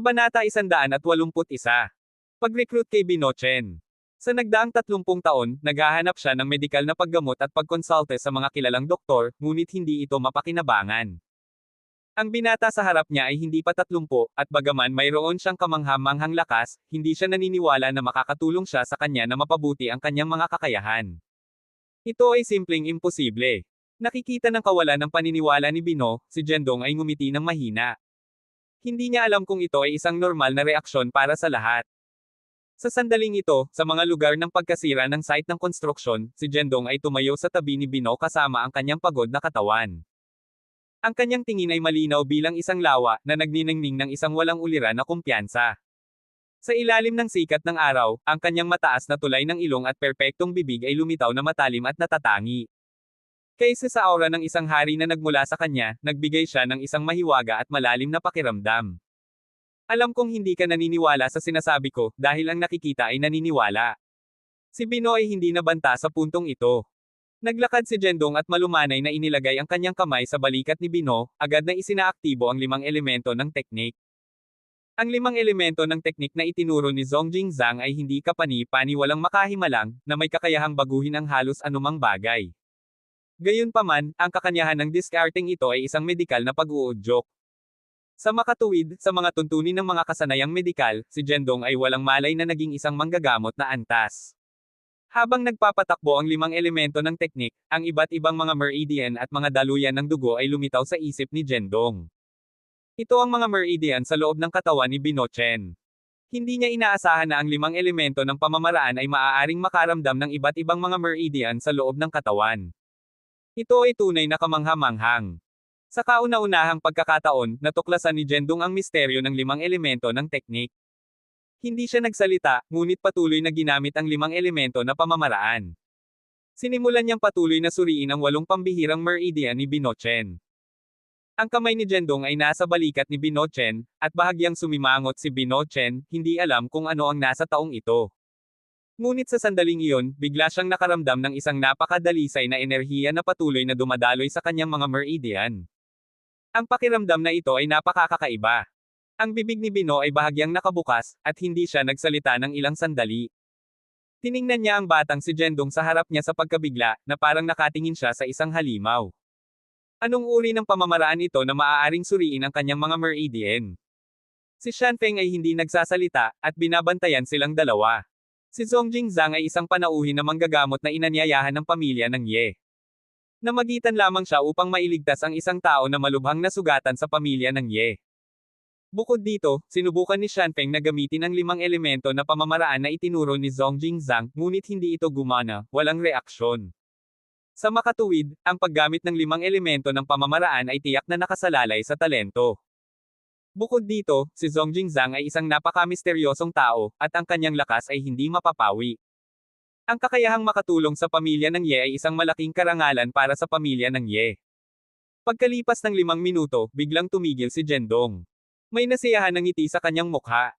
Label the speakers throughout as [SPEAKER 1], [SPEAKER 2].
[SPEAKER 1] Kabanata 181. Pag-recruit kay Binochen. Sa nagdaang 30 taon, naghahanap siya ng medikal na paggamot at pagkonsulte sa mga kilalang doktor, ngunit hindi ito mapakinabangan. Ang binata sa harap niya ay hindi pa 30, at bagaman mayroon siyang kamangha-manghang lakas, hindi siya naniniwala na makakatulong siya sa kanya na mapabuti ang kanyang mga kakayahan. Ito ay simpleng imposible. Nakikita ng kawalan ng paniniwala ni Bino, si Jendong ay ngumiti ng mahina. Hindi niya alam kung ito ay isang normal na reaksyon para sa lahat. Sa sandaling ito, sa mga lugar ng pagkasira ng site ng konstruksyon, si Jendong ay tumayo sa tabi ni Bino kasama ang kanyang pagod na katawan. Ang kanyang tingin ay malinaw bilang isang lawa na nagniningning ng isang walang uliran na kumpiyansa. Sa ilalim ng sikat ng araw, ang kanyang mataas na tulay ng ilong at perpektong bibig ay lumitaw na matalim at natatangi. Kaysa sa aura ng isang hari na nagmula sa kanya, nagbigay siya ng isang mahiwaga at malalim na pakiramdam. Alam kong hindi ka naniniwala sa sinasabi ko, dahil ang nakikita ay naniniwala. Si Bino ay hindi nabanta sa puntong ito. Naglakad si Jendong at malumanay na inilagay ang kanyang kamay sa balikat ni Bino, agad na isinaaktibo ang 5 elemento ng teknik. Ang 5 elemento ng teknik na itinuro ni Zongjing Zhang ay hindi kapani-pani walang makahimalang, na may kakayahang baguhin ang halos anumang bagay. Gayunpaman, ang kakanyahan ng diskarteng ito ay isang medikal na pag-uudyok. Sa makatuwid, sa mga tuntunin ng mga kasanayang medikal, si Jendong ay walang malay na naging isang manggagamot na antas. Habang nagpapatakbo ang 5 elemento ng teknik, ang iba't ibang mga meridian at mga daluyan ng dugo ay lumitaw sa isip ni Jendong. Ito ang mga meridian sa loob ng katawan ni Binochen. Hindi niya inaasahan na ang 5 elemento ng pamamaraan ay maaaring makaramdam ng iba't ibang mga meridian sa loob ng katawan. Ito ay tunay na kamangha-manghang. Sa kauna-unahang pagkakataon, natuklasan ni Jendong ang misteryo ng 5 elemento ng teknik. Hindi siya nagsalita, ngunit patuloy na ginamit ang 5 elemento na pamamaraan. Sinimulan niyang patuloy na suriin ang 8 pambihirang meridian ni Binochen. Ang kamay ni Jendong ay nasa balikat ni Binochen, at bahagyang sumimangot si Binochen, hindi alam kung ano ang nasa taong ito. Ngunit sa sandaling iyon, bigla siyang nakaramdam ng isang napakadalisay na enerhiya na patuloy na dumadaloy sa kanyang mga meridian. Ang pakiramdam na ito ay napakakaiba. Ang bibig ni Bino ay bahagyang nakabukas, at hindi siya nagsalita ng ilang sandali. Tiningnan niya ang batang si Jendong sa harap niya sa pagkabigla, na parang nakatingin siya sa isang halimaw. Anong uri ng pamamaraan ito na maaaring suriin ang kanyang mga meridian? Si Shanfeng ay hindi nagsasalita, at binabantayan silang dalawa. Si Zongjing Zhang ay isang panauhin na manggagamot na inanyayahan ng pamilya ng Ye. Namagitan lamang siya upang mailigtas ang isang tao na malubhang nasugatan sa pamilya ng Ye. Bukod dito, sinubukan ni Shanfeng na gamitin ang 5 elemento na pamamaraan na itinuro ni Zongjing Zhang, ngunit hindi ito gumana, walang reaksyon. Sa makatuwid, ang paggamit ng 5 elemento ng pamamaraan ay tiyak na nakasalalay sa talento. Bukod dito, si Zongjing Zhang ay isang napaka-misteryosong tao, at ang kanyang lakas ay hindi mapapawi. Ang kakayahang makatulong sa pamilya ng Ye ay isang malaking karangalan para sa pamilya ng Ye. Pagkalipas ng 5 minuto, biglang tumigil si Jendong. May nasiyahan ng ngiti sa kanyang mukha.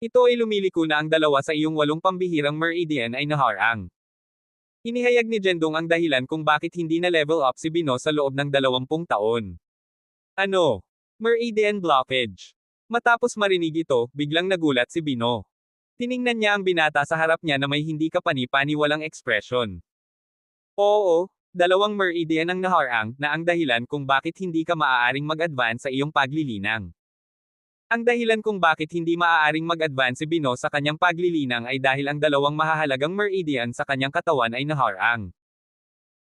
[SPEAKER 1] Ito ay lumiliko na ang dalawa sa iyong 8 pambihirang meridian ay naharang. Inihayag ni Jendong ang dahilan kung bakit hindi na level up si Bino sa loob ng 20 taon. Ano? Meridian blockage. Matapos marinig ito, biglang nagulat si Bino. Tiningnan niya ang binata sa harap niya na may hindi kapani-pani walang ekspresyon. Oo, 2 meridian ang naharang, na ang dahilan kung bakit hindi ka maaaring mag-advance sa iyong paglilinang. Ang dahilan kung bakit hindi maaaring mag-advance si Bino sa kanyang paglilinang ay dahil ang 2 mahahalagang meridian sa kanyang katawan ay naharang.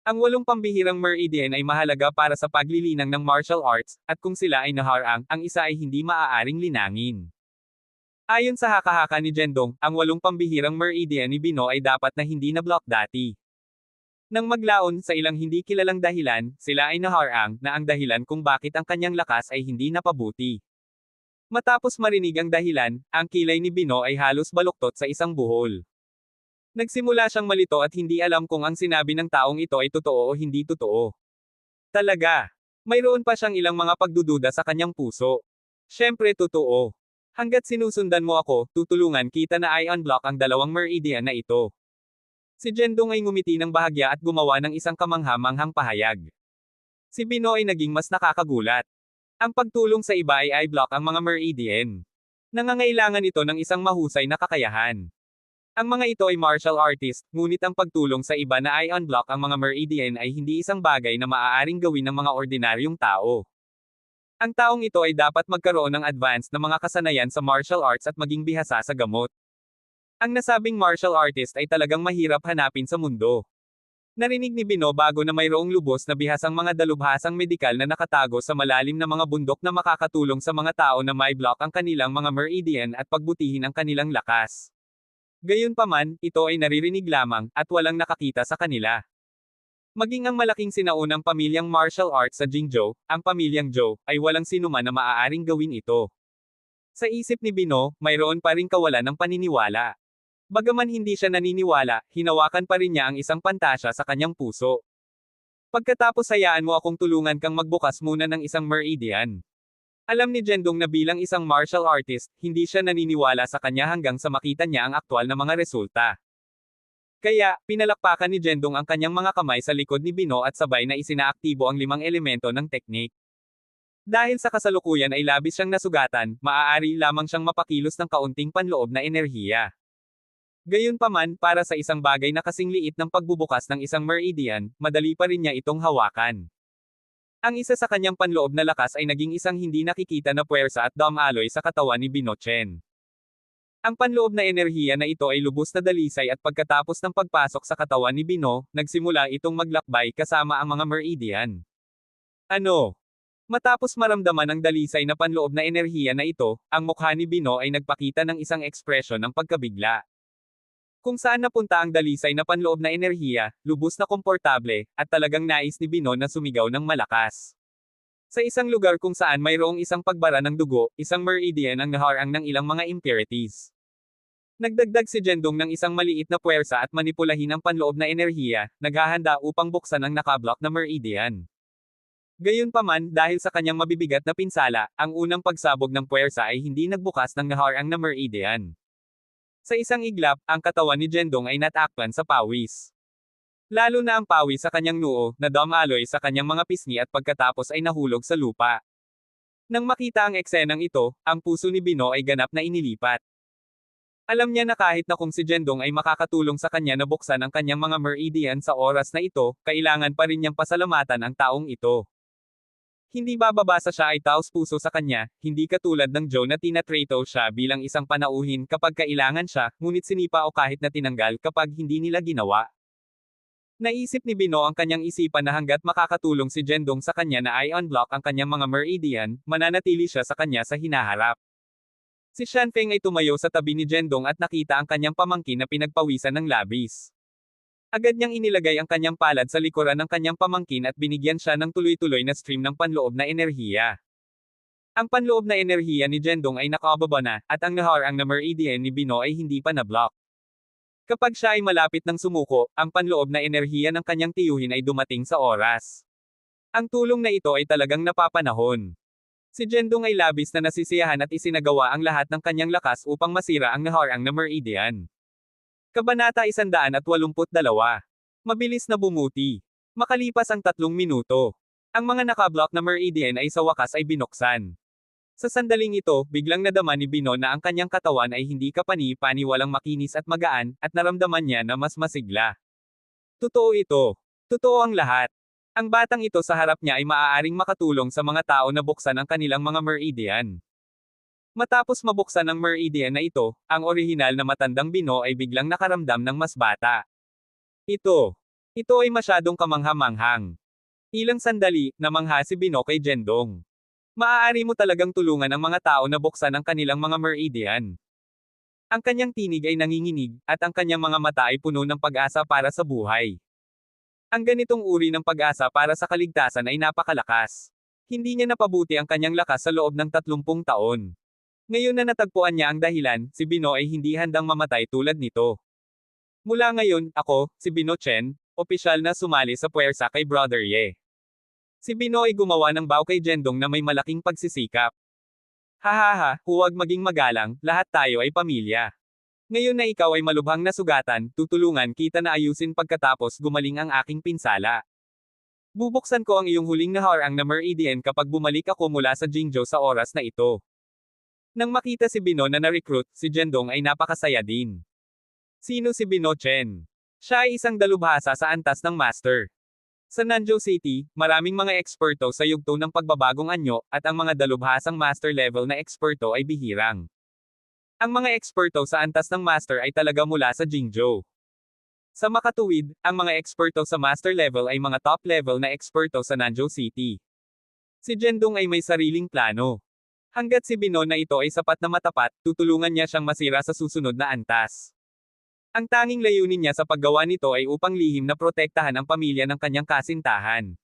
[SPEAKER 1] Ang 8 pambihirang meridian ay mahalaga para sa paglilinang ng martial arts, at kung sila ay naharang, ang isa ay hindi maaaring linangin. Ayon sa haka-haka ni Jendong, ang 8 pambihirang meridian ni Bino ay dapat na hindi na-block dati. Nang maglaon sa ilang hindi kilalang dahilan, sila ay naharang, na ang dahilan kung bakit ang kanyang lakas ay hindi napabuti. Matapos marinig ang dahilan, ang kilay ni Bino ay halos baluktot sa isang buhol. Nagsimula siyang malito at hindi alam kung ang sinabi ng taong ito ay totoo o hindi totoo. Talaga. Mayroon pa siyang ilang mga pagdududa sa kanyang puso. Siyempre totoo. Hanggat sinusundan mo ako, tutulungan kita na i-unblock ang 2 meridian na ito. Si Jendong ay ngumiti ng bahagya at gumawa ng isang kamangha-manghang pahayag. Si Bino ay naging mas nakakagulat. Ang pagtulong sa iba ay i-block ang mga meridian. Nangangailangan ito ng isang mahusay na kakayahan. Ang mga ito ay martial artist, ngunit ang pagtulong sa iba na ay unblock ang mga meridian ay hindi isang bagay na maaaring gawin ng mga ordinaryong tao. Ang taong ito ay dapat magkaroon ng advanced na mga kasanayan sa martial arts at maging bihasa sa gamot. Ang nasabing martial artist ay talagang mahirap hanapin sa mundo. Narinig ni Bino bago na mayroong lubos na bihasang mga dalubhasang medikal na nakatago sa malalim na mga bundok na makakatulong sa mga tao na may block ang kanilang mga meridian at pagbutihin ang kanilang lakas. Gayunpaman, ito ay naririnig lamang, at walang nakakita sa kanila. Maging ang malaking sinaunang pamilyang martial arts sa Jingzhou, ang pamilyang Zhou, ay walang sinuman na maaaring gawin ito. Sa isip ni Bino, mayroon pa ring kawalan ng paniniwala. Bagaman hindi siya naniniwala, hinawakan pa rin niya ang isang pantasya sa kanyang puso. Pagkatapos hayaan mo akong tulungan kang magbukas muna ng isang meridian. Alam ni Jendong na bilang isang martial artist, hindi siya naniniwala sa kanya hanggang sa makita niya ang aktwal na mga resulta. Kaya, pinalakpakan ni Jendong ang kanyang mga kamay sa likod ni Bino at sabay na isinaaktibo ang 5 elemento ng teknik. Dahil sa kasalukuyan ay labis siyang nasugatan, maaari lamang siyang mapakilos ng kaunting panloob na enerhiya. Gayunpaman, para sa isang bagay na kasing liit ng pagbubukas ng isang meridian, madali pa rin niya itong hawakan. Ang isa sa kanyang panloob na lakas ay naging isang hindi nakikita na puwersa at dam-aloy sa katawan ni Binochen. Ang panloob na enerhiya na ito ay lubos na dalisay at pagkatapos ng pagpasok sa katawan ni Bino, nagsimula itong maglakbay kasama ang mga meridian. Ano? Matapos maramdaman ang dalisay na panloob na enerhiya na ito, ang mukha ni Bino ay nagpakita ng isang ekspresyon ng pagkabigla. Kung saan napunta ang dalisay na panloob na enerhiya, lubos na komportable, at talagang nais ni Bino na sumigaw ng malakas. Sa isang lugar kung saan mayroong isang pagbara ng dugo, isang meridian ang naharang ng ilang mga impurities. Nagdagdag si Jendong ng isang maliit na puwersa at manipulahin ang panloob na enerhiya, naghahanda upang buksan ang nakablock na meridian. Gayunpaman, dahil sa kanyang mabibigat na pinsala, ang unang pagsabog ng puwersa ay hindi nagbukas ng naharang na meridian. Sa isang iglap, ang katawan ni Jendong ay natakpan sa pawis. Lalo na ang pawis sa kanyang noo, na dam-aloy sa kanyang mga pisngi at pagkatapos ay nahulog sa lupa. Nang makita ang eksenang ito, ang puso ni Bino ay ganap na inilipat. Alam niya na kahit na kung si Jendong ay makakatulong sa kanya na buksan ang kanyang mga meridian sa oras na ito, kailangan pa rin niyang pasalamatan ang taong ito. Hindi bababasa siya ay taos-puso sa kanya, hindi katulad ng Joe na tinatrato siya bilang isang panauhin kapag kailangan siya, ngunit sinipa o kahit na tinanggal kapag hindi nila ginawa. Naisip ni Bino ang kanyang isipan na hanggat makakatulong si Jendong sa kanya na ay unblock ang kanyang mga meridian, mananatili siya sa kanya sa hinaharap. Si Shanfeng ay tumayo sa tabi ni Jendong at nakita ang kanyang pamangkin na pinagpawisan ng labis. Agad niyang inilagay ang kanyang palad sa likuran ng kanyang pamangkin at binigyan siya ng tuloy-tuloy na stream ng panloob na enerhiya. Ang panloob na enerhiya ni Jendong ay nakababa na, at ang naharang na meridian ni Bino ay hindi pa na-block. Kapag siya ay malapit ng sumuko, ang panloob na enerhiya ng kanyang tiyuhin ay dumating sa oras. Ang tulong na ito ay talagang napapanahon. Si Jendong ay labis na nasisiyahan at isinagawa ang lahat ng kanyang lakas upang masira ang naharang na meridian. Kabanata 182. Mabilis na bumuti. Makalipas ang 3 minuto. Ang mga nakablock na meridian ay sa wakas ay binuksan. Sa sandaling ito, biglang nadama ni Bino na ang kanyang katawan ay hindi kapani-pani walang makinis at magaan, at naramdaman niya na mas masigla. Totoo ito. Totoo ang lahat. Ang batang ito sa harap niya ay maaaring makatulong sa mga tao na buksan ang kanilang mga meridian. Matapos mabuksan ang meridian na ito, ang orihinal na matandang Bino ay biglang nakaramdam ng mas bata. Ito ay masyadong kamangha-manghang. Ilang sandali, namangha si Bino kay Jendong. Maaari mo talagang tulungan ang mga tao na buksan ang kanilang mga meridian. Ang kanyang tinig ay nanginginig, at ang kanyang mga mata ay puno ng pag-asa para sa buhay. Ang ganitong uri ng pag-asa para sa kaligtasan ay napakalakas. Hindi niya napabuti ang kanyang lakas sa loob ng 30 taon. Ngayon na natagpuan niya ang dahilan, si Bino ay hindi handang mamatay tulad nito. Mula ngayon, ako, si Bino Chen, opisyal na sumali sa puwersa kay Brother Ye. Si Bino ay gumawa ng bow kay Jendong na may malaking pagsisikap. Hahaha, huwag maging magalang, lahat tayo ay pamilya. Ngayon na ikaw ay malubhang nasugatan, tutulungan kita na ayusin pagkatapos gumaling ang aking pinsala. Bubuksan ko ang iyong huling naharang na meridian kapag bumalik ako mula sa Jingzhou sa oras na ito. Nang makita si Bino na na-recruit, si Jendong ay napakasaya din. Sino si Bino Chen? Siya ay isang dalubhasa sa antas ng Master. Sa Nanzhou City, maraming mga eksperto sa yugto ng pagbabagong anyo, at ang mga dalubhasang Master level na eksperto ay bihirang. Ang mga eksperto sa antas ng Master ay talaga mula sa Jingzhou. Sa makatuwid, ang mga eksperto sa Master level ay mga top level na eksperto sa Nanzhou City. Si Jendong ay may sariling plano. Hanggat si Bino na ito ay sapat na matapat, tutulungan niya siyang masira sa susunod na antas. Ang tanging layunin niya sa paggawa nito ay upang lihim na protektahan ang pamilya ng kanyang kasintahan.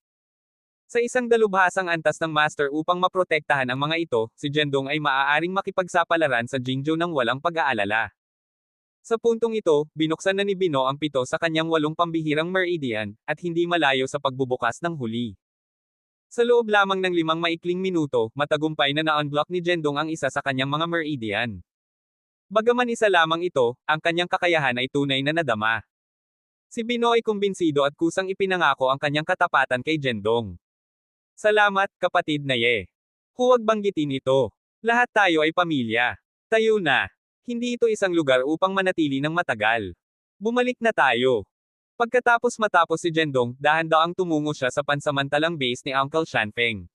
[SPEAKER 1] Sa isang dalubhasang antas ng Master upang maprotektahan ang mga ito, si Jendong ay maaaring makipagsapalaran sa Jingzhou ng walang pag-aalala. Sa puntong ito, binuksan na ni Bino ang 7 sa kanyang 8 pambihirang meridian, at hindi malayo sa pagbubukas ng huli. Sa loob lamang ng 5 maikling minuto, matagumpay na na-unblock ni Jendong ang isa sa kanyang mga meridian. Bagaman isa lamang ito, ang kanyang kakayahan ay tunay na nadama. Si Bino ay kumbinsido at kusang ipinangako ang kanyang katapatan kay Jendong. Salamat, kapatid na Ye. Huwag banggitin ito. Lahat tayo ay pamilya. Tayo na. Hindi ito isang lugar upang manatili ng matagal. Bumalik na tayo. Matapos si Jendong, dahan-daang tumungo siya sa pansamantalang base ni Uncle Shanfeng.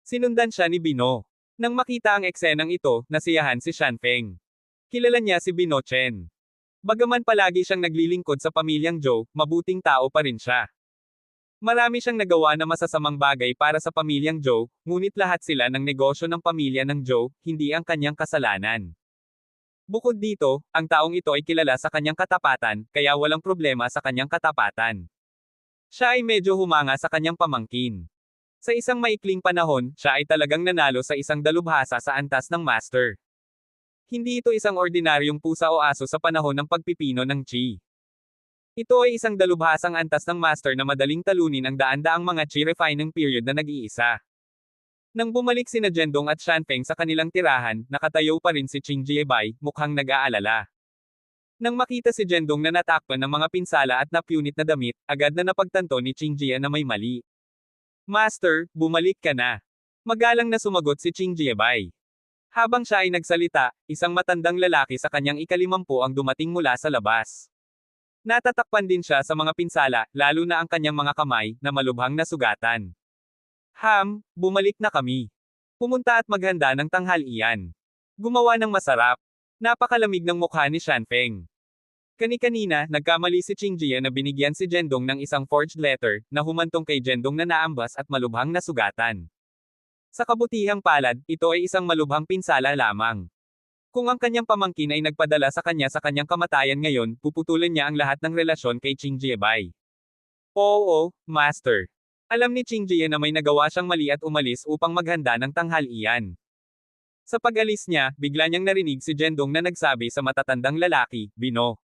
[SPEAKER 1] Sinundan siya ni Bino. Nang makita ang eksenang ito, nasiyahan si Shanfeng. Kilala niya si Bino Chen. Bagaman palagi siyang naglilingkod sa pamilyang Zhou, mabuting tao pa rin siya. Marami siyang nagawa na masasamang bagay para sa pamilyang Zhou, ngunit lahat sila ng negosyo ng pamilya ng Zhou, hindi ang kanyang kasalanan. Bukod dito, ang taong ito ay kilala sa kanyang katapatan, kaya walang problema sa kanyang katapatan. Siya ay medyo humanga sa kanyang pamangkin. Sa isang maikling panahon, siya ay talagang nanalo sa isang dalubhasa sa antas ng Master. Hindi ito isang ordinaryong pusa o aso sa panahon ng pagpipino ng Qi. Ito ay isang dalubhasang antas ng Master na madaling talunin ang daan-daang mga Qi refining period na nag-iisa. Nang bumalik sina Jendong at Shanfeng sa kanilang tirahan, nakatayo pa rin si Qing Jiebai, mukhang nag-aalala. Nang makita si Jendong na natakpan ng mga pinsala at napunit na damit, agad na napagtanto ni Qing Jie na may mali. Master, bumalik ka na. Magalang na sumagot si Qing Jiebai. Habang siya ay nagsalita, isang matandang lalaki sa kanyang ika-50 ang dumating mula sa labas. Natatakpan din siya sa mga pinsala, lalo na ang kanyang mga kamay, na malubhang nasugatan. Bumalik na kami. Pumunta at maghanda ng tanghalian. Gumawa ng masarap. Napakalamig ng mukha ni Shanfeng. Kani-kanina, nagkamali si Qing Jie na binigyan si Jendong ng isang forged letter, na humantong kay Jendong na naambas at malubhang nasugatan. Sa kabutihang palad, ito ay isang malubhang pinsala lamang. Kung ang kanyang pamangkin ay nagpadala sa kanyang kamatayan ngayon, puputulin niya ang lahat ng relasyon kay Qing Jiebai. Oo, Master. Alam ni Qing Jie na may nagawa siyang mali at umalis upang maghanda ng tanghalian. Sa pag-alis niya, bigla niyang narinig si Jendong na nagsabi sa matatandang lalaki, Bino.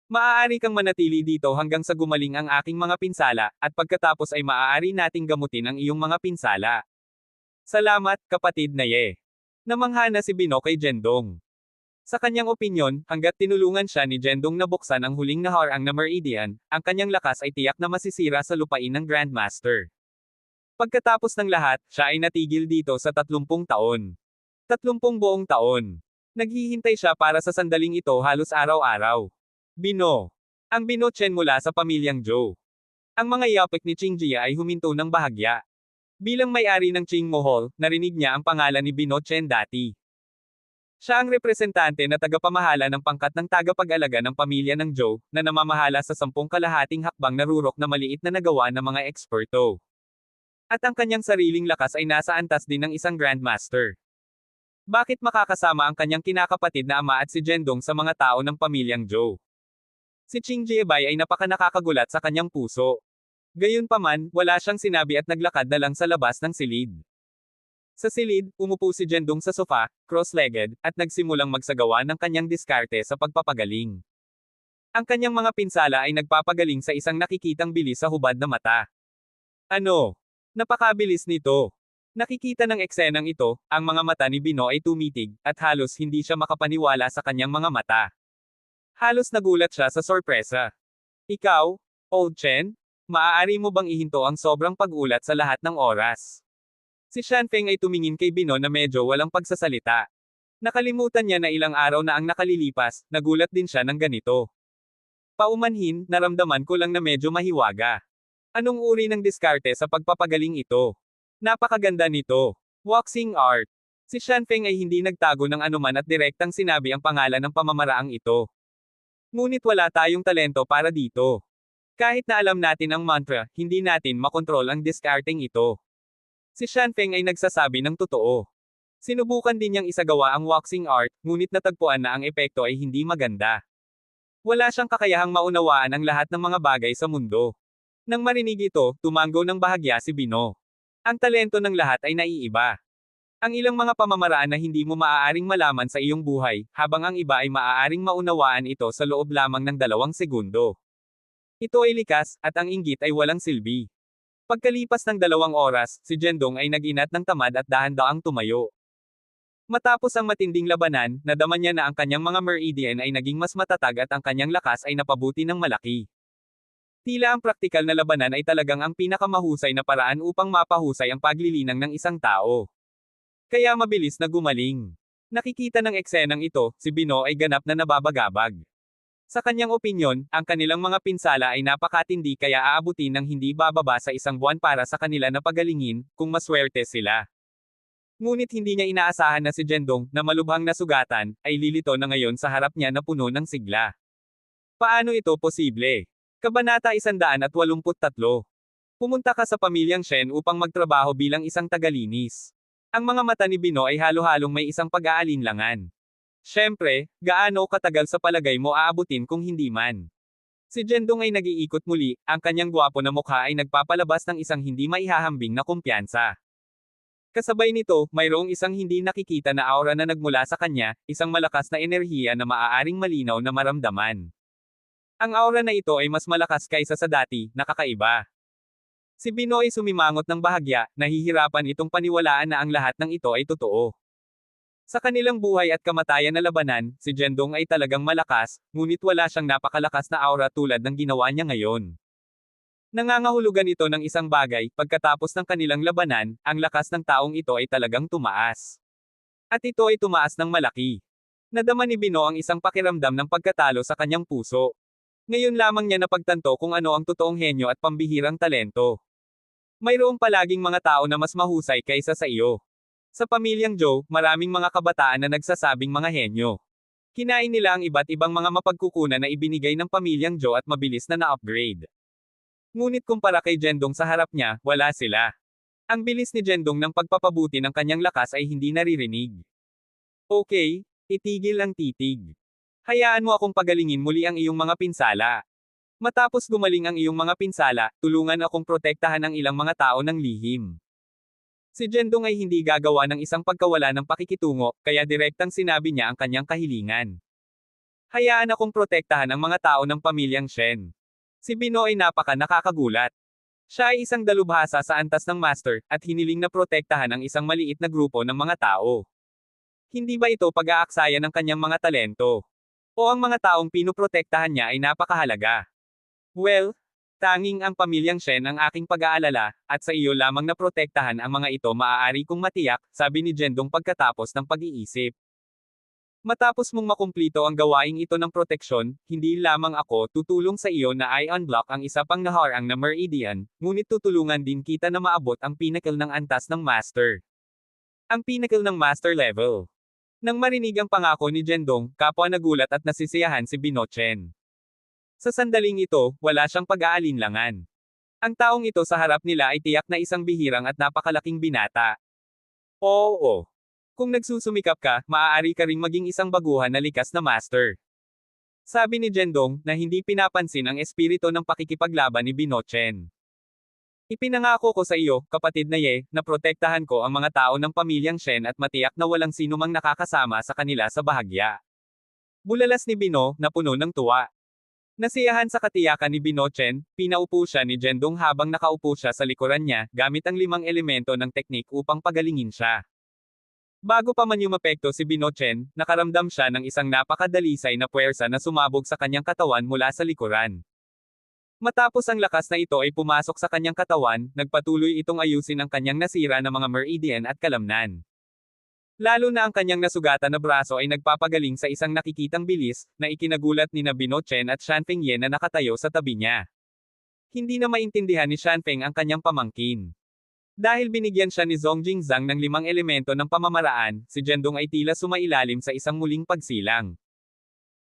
[SPEAKER 1] Maaari kang manatili dito hanggang sa gumaling ang aking mga pinsala, at pagkatapos ay maaari nating gamutin ang iyong mga pinsala. Salamat, kapatid na Ye. Namangha na si Bino kay Jendong. Sa kanyang opinyon, hanggat tinulungan siya ni Jendong na buksan ang huling naharang na meridian, ang kanyang lakas ay tiyak na masisira sa lupain ng Grandmaster. Pagkatapos ng lahat, siya ay natigil dito sa 30 taon. 30 buong taon. Naghihintay siya para sa sandaling ito halos araw-araw. Bino. Ang Bino Chen mula sa pamilyang Zhou. Ang mga yapik ni Qing Jie ay huminto ng bahagya. Bilang may-ari ng Qing Mohol, narinig niya ang pangalan ni Bino Chen dati. Siya ang representante na tagapamahala ng pangkat ng tagapag-alaga ng pamilya ng Zhou, na namamahala sa 10 kalahating hakbang na rurok na maliit na nagawa ng mga eksperto. At ang kanyang sariling lakas ay nasa antas din ng isang Grandmaster. Bakit makakasama ang kanyang kinakapatid na ama at si Jendong sa mga tao ng pamilyang Zhou? Si Qing Jiebai ay napaka-nakakagulat sa kanyang puso. Gayunpaman, wala siyang sinabi at naglakad na lang sa labas ng silid. Sa silid, umupo si Jendong sa sofa, cross-legged, at nagsimulang magsagawa ng kanyang diskarte sa pagpapagaling. Ang kanyang mga pinsala ay nagpapagaling sa isang nakikitang bilis sa hubad na mata. Ano? Napakabilis nito. Nakikita ng eksenang ito, ang mga mata ni Bino ay tumitig, at halos hindi siya makapaniwala sa kanyang mga mata. Halos nagulat siya sa sorpresa. Ikaw, Old Chen? Maaari mo bang ihinto ang sobrang pag-ulat sa lahat ng oras? Si Shanfeng ay tumingin kay Bino na medyo walang pagsasalita. Nakalimutan niya na ilang araw na ang nakalilipas, nagulat din siya ng ganito. Paumanhin, naramdaman ko lang na medyo mahiwaga. Anong uri ng diskarte sa pagpapagaling ito? Napakaganda nito. Waxing art. Si Shanfeng ay hindi nagtago ng anuman at direktang sinabi ang pangalan ng pamamaraang ito. Ngunit wala tayong talento para dito. Kahit na alam natin ang mantra, hindi natin makontrol ang diskarteng ito. Si Shanfeng ay nagsasabi ng totoo. Sinubukan din niyang isagawa ang waxing art, ngunit natagpuan na ang epekto ay hindi maganda. Wala siyang kakayahang maunawaan ang lahat ng mga bagay sa mundo. Nang marinig ito, tumanggo ng bahagya si Bino. Ang talento ng lahat ay naiiba. Ang ilang mga pamamaraan na hindi mo maaaring malaman sa iyong buhay, habang ang iba ay maaaring maunawaan ito sa loob lamang ng 2 segundo. Ito ay likas, at ang inggit ay walang silbi. Pagkalipas ng 2 oras, si Jendong ay nag-inat ng tamad at dahan-daang tumayo. Matapos ang matinding labanan, nadama niya na ang kanyang mga meridian ay naging mas matatag at ang kanyang lakas ay napabuti ng malaki. Tila ang praktikal na labanan ay talagang ang pinakamahusay na paraan upang mapahusay ang paglilinang ng isang tao. Kaya mabilis na gumaling. Nakikita ng eksenang ito, si Bino ay ganap na nababagabag. Sa kanyang opinyon, ang kanilang mga pinsala ay napakatindi kaya aabutin ng hindi bababa sa 1 buwan para sa kanila na pagalingin, kung maswerte sila. Ngunit hindi niya inaasahan na si Jendong, na malubhang nasugatan, ay lilito na ngayon sa harap niya na puno ng sigla. Paano ito posible? Kabanata 183. Pumunta ka sa pamilyang Shen upang magtrabaho bilang isang tagalinis. Ang mga mata ni Bino ay halo-halong may isang pag-aalinlangan. Siyempre, gaano katagal sa palagay mo aabutin kung hindi man? Si Jendong ay nag-iikot muli, ang kanyang gwapo na mukha ay nagpapalabas ng isang hindi maihahambing na kumpiyansa. Kasabay nito, mayroong isang hindi nakikita na aura na nagmula sa kanya, isang malakas na enerhiya na maaaring malinaw na maramdaman. Ang aura na ito ay mas malakas kaysa sa dati, nakakaiba. Si Bino ay sumimangot ng bahagya, nahihirapan itong paniwalaan na ang lahat ng ito ay totoo. Sa kanilang buhay at kamatayan na labanan, si Jendong ay talagang malakas, ngunit wala siyang napakalakas na aura tulad ng ginawa niya ngayon. Nangangahulugan ito ng isang bagay, pagkatapos ng kanilang labanan, ang lakas ng taong ito ay talagang tumaas. At ito ay tumaas ng malaki. Nadama ni Bino ang isang pakiramdam ng pagkatalo sa kanyang puso. Ngayon lamang niya napagtanto kung ano ang totoong henyo at pambihirang talento. Mayroong palaging mga tao na mas mahusay kaysa sa iyo. Sa pamilyang Zhou, maraming mga kabataan na nagsasabing mga henyo. Kinain nila ang iba't ibang mga mapagkukunan na ibinigay ng pamilyang Zhou at mabilis na na-upgrade. Ngunit kumpara kay Jendong sa harap niya, wala sila. Ang bilis ni Jendong ng pagpapabuti ng kanyang lakas ay hindi naririnig. Okay, itigil ang titig. Hayaan mo akong pagalingin muli ang iyong mga pinsala. Matapos gumaling ang iyong mga pinsala, tulungan akong protektahan ang ilang mga tao ng lihim. Si Jendong ay hindi gagawa ng isang pagkawala ng pakikitungo, kaya direktang sinabi niya ang kanyang kahilingan. Hayaan akong protektahan ang mga tao ng pamilyang Shen. Si Bino ay nakakagulat. Siya ay isang dalubhasa sa antas ng master, at hiniling na protektahan ang isang maliit na grupo ng mga tao. Hindi ba ito pag-aaksaya ng kanyang mga talento? O ang mga taong pinoprotektahan niya ay napakahalaga? Well, tanging ang pamilyang Shen ang aking pag-aalala, at sa iyo lamang na protektahan ang mga ito maaari kong matiyak, sabi ni Jendong pagkatapos ng pag-iisip. Matapos mong makumplito ang gawaing ito ng proteksyon, hindi lamang ako tutulong sa iyo na i-unblock ang isa pang naharang na meridian, ngunit tutulungan din kita na maabot ang pinnacle ng antas ng master. Ang pinnacle ng master level. Nang marinig ang pangako ni Jendong, kapwa nagulat at nasisiyahan si Bino Chen. Sa sandaling ito, wala siyang pag-aalinlangan. Ang taong ito sa harap nila ay tiyak na isang bihirang at napakalaking binata. Oo. Kung nagsusumikap ka, maaari ka ring maging isang baguhan na likas na master. Sabi ni Jendong, na hindi pinapansin ang espiritu ng pakikipaglaban ni Bino Chen. Ipinangako ko sa iyo, kapatid na Ye, na protektahan ko ang mga tao ng pamilyang Shen at matiyak na walang sinumang nakakasama sa kanila sa bahagya. Bulalas ni Bino, na puno ng tuwa. Nasiyahan sa katiyakan ni Bino Chen, pinaupo siya ni Jendong habang nakaupo siya sa likuran niya, gamit ang 5 elemento ng teknik upang pagalingin siya. Bago pa man yumapekto si Bino Chen, nakaramdam siya ng isang napakadalisay na puwersa na sumabog sa kanyang katawan mula sa likuran. Matapos ang lakas na ito ay pumasok sa kanyang katawan, nagpatuloy itong ayusin ang kanyang nasira na mga meridian at kalamnan. Lalo na ang kanyang nasugatan na braso ay nagpapagaling sa isang nakikitang bilis, na ikinagulat ni Bino Chen at Shanfeng Ye na nakatayo sa tabi niya. Hindi na maintindihan ni Shanfeng ang kanyang pamangkin. Dahil binigyan siya ni Zhong Jingzhang ng 5 elemento ng pamamaraan, si Zhendong ay tila sumailalim sa isang muling pagsilang.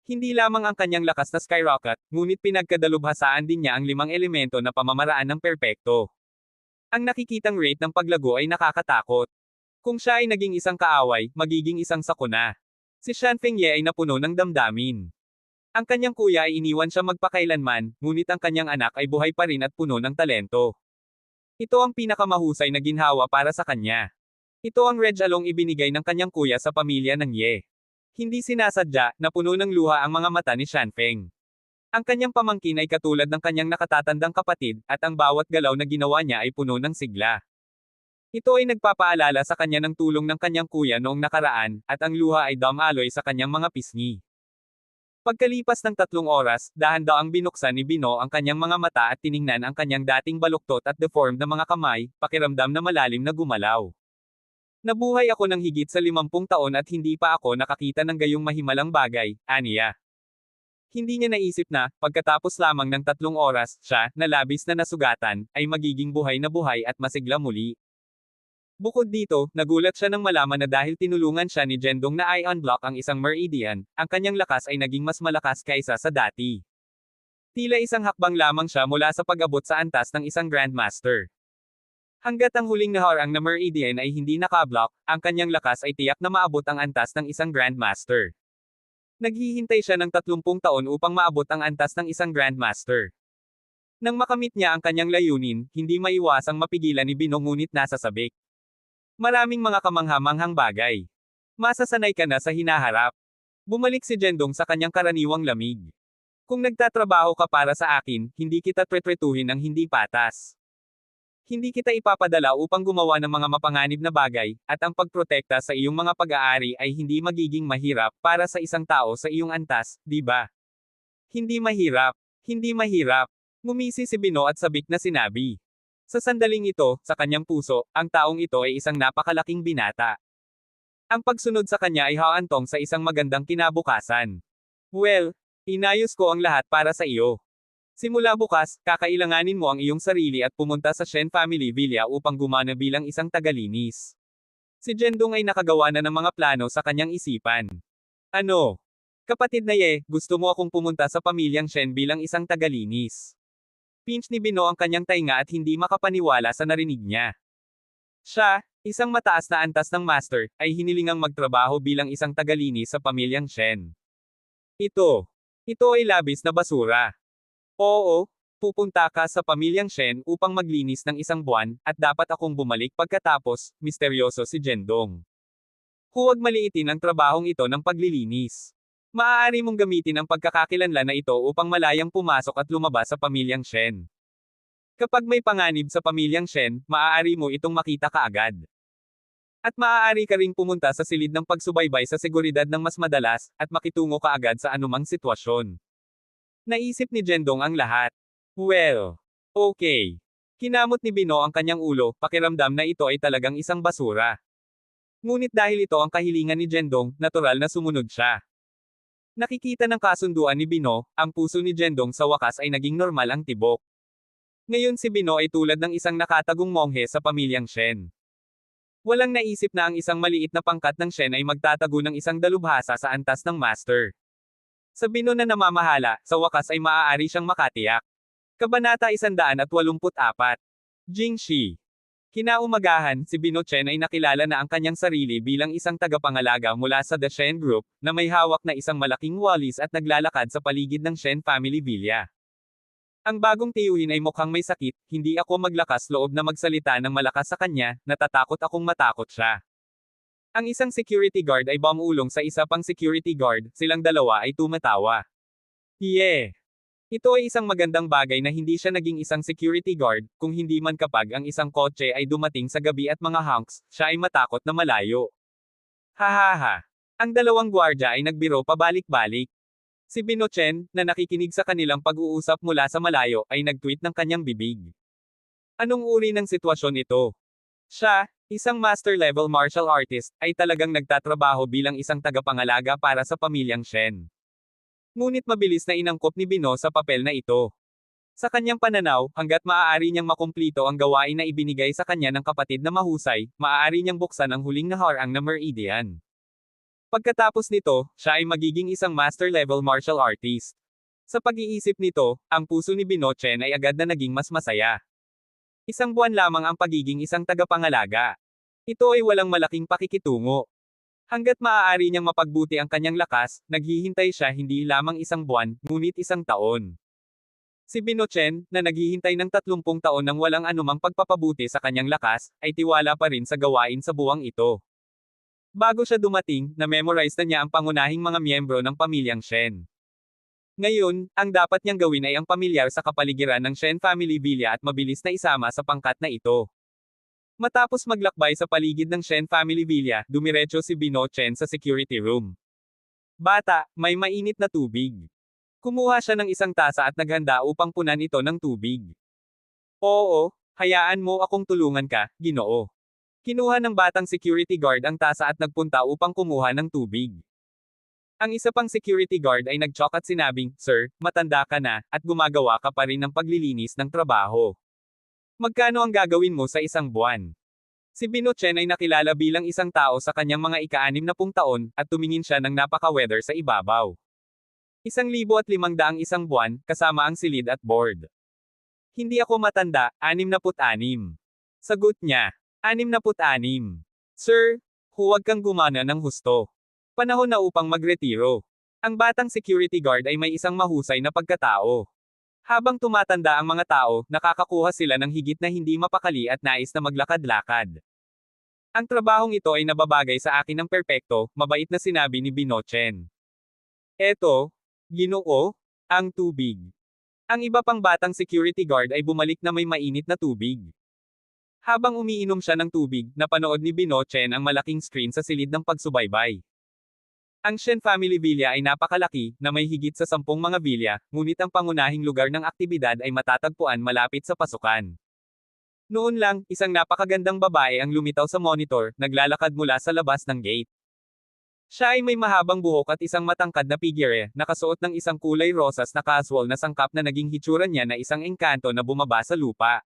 [SPEAKER 1] Hindi lamang ang kanyang lakas na skyrocket, ngunit pinagkadalubhasaan din niya ang 5 elemento na pamamaraan ng perpekto. Ang nakikitang rate ng paglago ay nakakatakot. Kung siya ay naging isang kaaway, magiging isang sakuna. Si Shanfeng Ye ay napuno ng damdamin. Ang kanyang kuya ay iniwan siya magpakailanman, ngunit ang kanyang anak ay buhay pa rin at puno ng talento. Ito ang pinakamahusay na ginhawa para sa kanya. Ito ang regalong ibinigay ng kanyang kuya sa pamilya ng Ye. Hindi sinasadya, napuno ng luha ang mga mata ni Shanfeng. Ang kanyang pamangkin ay katulad ng kanyang nakatatandang kapatid, at ang bawat galaw na ginawa niya ay puno ng sigla. Ito ay nagpapaalala sa kanya ng tulong ng kanyang kuya noong nakaraan, at ang luha ay damaloy sa kanyang mga pisngi. Pagkalipas ng 3 oras, dahan-daang binuksan ni Bino ang kanyang mga mata at tiningnan ang kanyang dating baluktot at deformed na mga kamay, pakiramdam na malalim na gumalaw. Nabuhay ako ng higit sa 50 taon at hindi pa ako nakakita ng gayong mahimalang bagay, aniya. Hindi niya naisip na, pagkatapos lamang ng 3 oras, siya, na labis na nasugatan, ay magiging buhay na buhay at masigla muli. Bukod dito, nagulat siya nang malaman na dahil tinulungan siya ni Zhendong na i-unblock ang isang meridian, ang kanyang lakas ay naging mas malakas kaysa sa dati. Tila isang hakbang lamang siya mula sa pag-abot sa antas ng isang Grandmaster. Hanggat ang huling naharang na meridian ay hindi nakablock, ang kanyang lakas ay tiyak na maabot ang antas ng isang Grandmaster. Naghihintay siya ng 30 taon upang maabot ang antas ng isang Grandmaster. Nang makamit niya ang kanyang layunin, hindi maiwasang mapigilan ni Bino ngunit nasa sabik. Maraming mga kamangha-manghang bagay. Masasanay ka na sa hinaharap. Bumalik si Zhendong sa kanyang karaniwang lamig. Kung nagtatrabaho ka para sa akin, hindi kita tretretuhin ng hindi patas. Hindi kita ipapadala upang gumawa ng mga mapanganib na bagay, at ang pagprotekta sa iyong mga pag-aari ay hindi magiging mahirap para sa isang tao sa iyong antas, di ba? Hindi mahirap. Hindi mahirap. Ngumisi si Bino at sabik na sinabi. Sa sandaling ito, sa kanyang puso, ang taong ito ay isang napakalaking binata. Ang pagsunod sa kanya ay haantong sa isang magandang kinabukasan. Well, inayos ko ang lahat para sa iyo. Simula bukas, kakailanganin mo ang iyong sarili at pumunta sa Shen Family Villa upang gumana bilang isang tagalinis. Si Zhendong ay nakagawa na ng mga plano sa kanyang isipan. Ano? Kapatid na Ye, gusto mo akong pumunta sa pamilyang Shen bilang isang tagalinis. Pinch ni Bino ang kanyang tainga at hindi makapaniwala sa narinig niya. Siya, isang mataas na antas ng master, ay hinilingang magtrabaho bilang isang tagalinis sa pamilyang Shen. Ito ay labis na basura. Oo, pupunta ka sa pamilyang Shen upang maglinis ng isang buwan, at dapat akong bumalik pagkatapos, misteryoso si Zhendong. Huwag maliitin ang trabahong ito ng paglilinis. Maaari mong gamitin ang pagkakakilanlan na ito upang malayang pumasok at lumabas sa pamilyang Shen. Kapag may panganib sa pamilyang Shen, maaari mo itong makita kaagad. At maaari ka ring pumunta sa silid ng pagsubaybay sa seguridad ng mas madalas, at makitungo kaagad sa anumang sitwasyon. Naisip ni Zhendong ang lahat. Well, okay. Kinamot ni Bino ang kanyang ulo, pakiramdam na ito ay talagang isang basura. Ngunit dahil ito ang kahilingan ni Zhendong, natural na sumunod siya. Nakikita ng kasunduan ni Bino, ang puso ni Zhendong sa wakas ay naging normal ang tibok. Ngayon si Bino ay tulad ng isang nakatagong monghe sa pamilyang Shen. Walang naisip na ang isang maliit na pangkat ng Shen ay magtatago ng isang dalubhasa sa antas ng master. Sa Bino na namamahala, sa wakas ay maaari siyang makatiyak. Kabanata 184. Jingxi. Kinaumagahan, si Bino Chen ay nakilala na ang kanyang sarili bilang isang tagapangalaga mula sa The Shen Group, na may hawak na isang malaking walis at naglalakad sa paligid ng Shen Family Villa. Ang bagong tiyuhin ay mukhang may sakit, hindi ako maglakas loob na magsalita ng malakas sa kanya, natatakot akong matakot siya. Ang isang security guard ay bumulong sa isa pang security guard, silang dalawa ay tumatawa. Yeah. Ito ay isang magandang bagay na hindi siya naging isang security guard, kung hindi man kapag ang isang kotse ay dumating sa gabi at mga hunks, siya ay matakot na malayo. Hahaha. Ang dalawang gwardya ay nagbiro pabalik-balik. Si Bino Chen, na nakikinig sa kanilang pag-uusap mula sa malayo, ay nag-tweet ng kanyang bibig. Anong uri ng sitwasyon ito? Siya, Isang master-level martial artist, ay talagang nagtatrabaho bilang isang tagapangalaga para sa pamilyang Shen. Ngunit mabilis na inangkop ni Bino sa papel na ito. Sa kanyang pananaw, hanggat maaari niyang makumplito ang gawain na ibinigay sa kanya ng kapatid na mahusay, maaari niyang buksan ang huling na harang na Meridian. Pagkatapos nito, siya ay magiging isang master-level martial artist. Sa pag-iisip nito, ang puso ni Bino Chen ay agad na naging mas masaya. Isang buwan lamang ang pagiging isang tagapangalaga. Ito ay walang malaking pakikitungo. Hanggat maaari niyang mapagbuti ang kanyang lakas, naghihintay siya hindi lamang isang buwan, ngunit isang taon. Si Bino Chen, na naghihintay ng 30 taon ng walang anumang pagpapabuti sa kanyang lakas, ay tiwala pa rin sa gawain sa buwang ito. Bago siya dumating, na-memorize na niya ang pangunahing mga miyembro ng pamilyang Shen. Ngayon, ang dapat niyang gawin ay ang pamilyar sa kapaligiran ng Shen family villa at mabilis na isama sa pangkat na ito. Matapos maglakbay sa paligid ng Shen family villa, dumiretso si Bino Chen sa security room. Bata, may mainit na tubig. Kumuha siya ng isang tasa at naghanda upang punan ito ng tubig. Oo, hayaan mo akong tulungan ka, Ginoo. Kinuha ng batang security guard ang tasa at nagpunta upang kumuha ng tubig. Ang isa pang security guard ay nagchok at sinabing, "Sir, matanda ka na, at gumagawa ka pa rin ng paglilinis ng trabaho. Magkano ang gagawin mo sa isang buwan?" Si Bino Chen ay nakilala bilang isang tao sa kanyang mga ika-60 taon, at tumingin siya ng napaka-weather sa ibabaw. 1,500 isang buwan, kasama ang silid at board. Hindi ako matanda, 66. Sagot niya. 66. Sir, huwag kang gumana ng husto. Panahon na upang magretiro. Ang batang security guard ay may isang mahusay na pagkatao. Habang tumatanda ang mga tao, nakakakuha sila ng higit na hindi mapakali at nais na maglakad-lakad. Ang trabahong ito ay nababagay sa akin ng perpekto, mabait na sinabi ni Bino Chen. Eto, Ginoo, ang tubig. Ang iba pang batang security guard ay bumalik na may mainit na tubig. Habang umiinom siya ng tubig, napanood ni Bino Chen ang malaking screen sa silid ng pagsubaybay. Ang Shen family villa ay napakalaki, na may higit sa 10 mga villa, ngunit ang pangunahing lugar ng aktibidad ay matatagpuan malapit sa pasukan. Noon lang, isang napakagandang babae ang lumitaw sa monitor, naglalakad mula sa labas ng gate. Siya ay may mahabang buhok at isang matangkad na figure, nakasuot ng isang kulay rosas na casual na sangkap na naging hitsura niya na isang engkanto na bumaba sa lupa.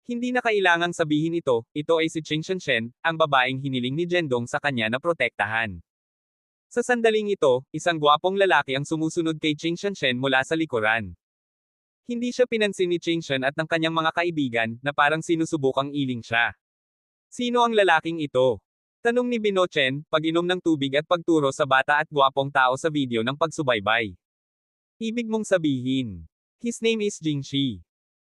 [SPEAKER 1] Hindi na kailangang sabihin ito ay si Qing Shenshen, ang babaeng hiniling ni Zhendong sa kanya na protektahan. Sa sandaling ito, isang gwapong lalaki ang sumusunod kay Qing Shenshen mula sa likuran. Hindi siya pinansin ni Qing Shen at ng kanyang mga kaibigan, na parang sinusubukang iling siya. Sino ang lalaking ito? Tanong ni Bino Chen, pag-inom ng tubig at pagturo sa bata at gwapong tao sa video ng pagsubaybay. Ibig mong sabihin. His name is Jing Shi.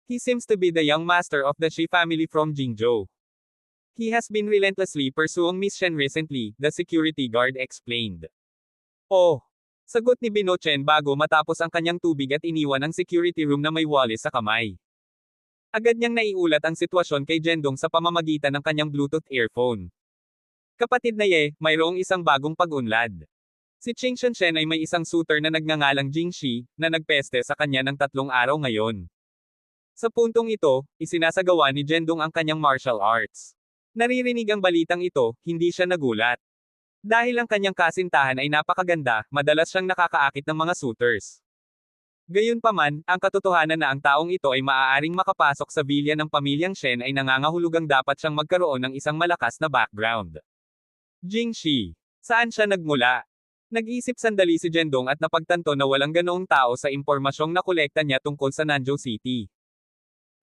[SPEAKER 1] He seems to be the young master of the Shi family from Jingzhou. He has been relentlessly pursuing Miss Shen recently, the security guard explained. Oh! Sagot ni Bino Chen bago matapos ang kanyang tubig at iniwan ang security room na may walis sa kamay. Agad niyang naiulat ang sitwasyon kay Zhendong sa pamamagitan ng kanyang Bluetooth earphone. Kapatid na Ye, mayroong isang bagong pag-unlad. Si Qing Shenshen ay may isang suitor na nagngangalang Jing Shi, na nagpeste sa kanya ng 3 araw ngayon. Sa puntong ito, isinasagawa ni Zhendong ang kanyang martial arts. Naririnig ang balitang ito, hindi siya nagulat. Dahil ang kanyang kasintahan ay napakaganda, madalas siyang nakakaakit ng mga suitors. Gayunpaman, ang katotohanan na ang taong ito ay maaaring makapasok sa villa ng pamilyang Shen ay nangangahulugang dapat siyang magkaroon ng isang malakas na background. Jing Shi. Saan siya nagmula? Nag-isip sandali si Zhendong at napagtanto na walang ganoong tao sa impormasyong nakolekta niya tungkol sa Nanzhou City.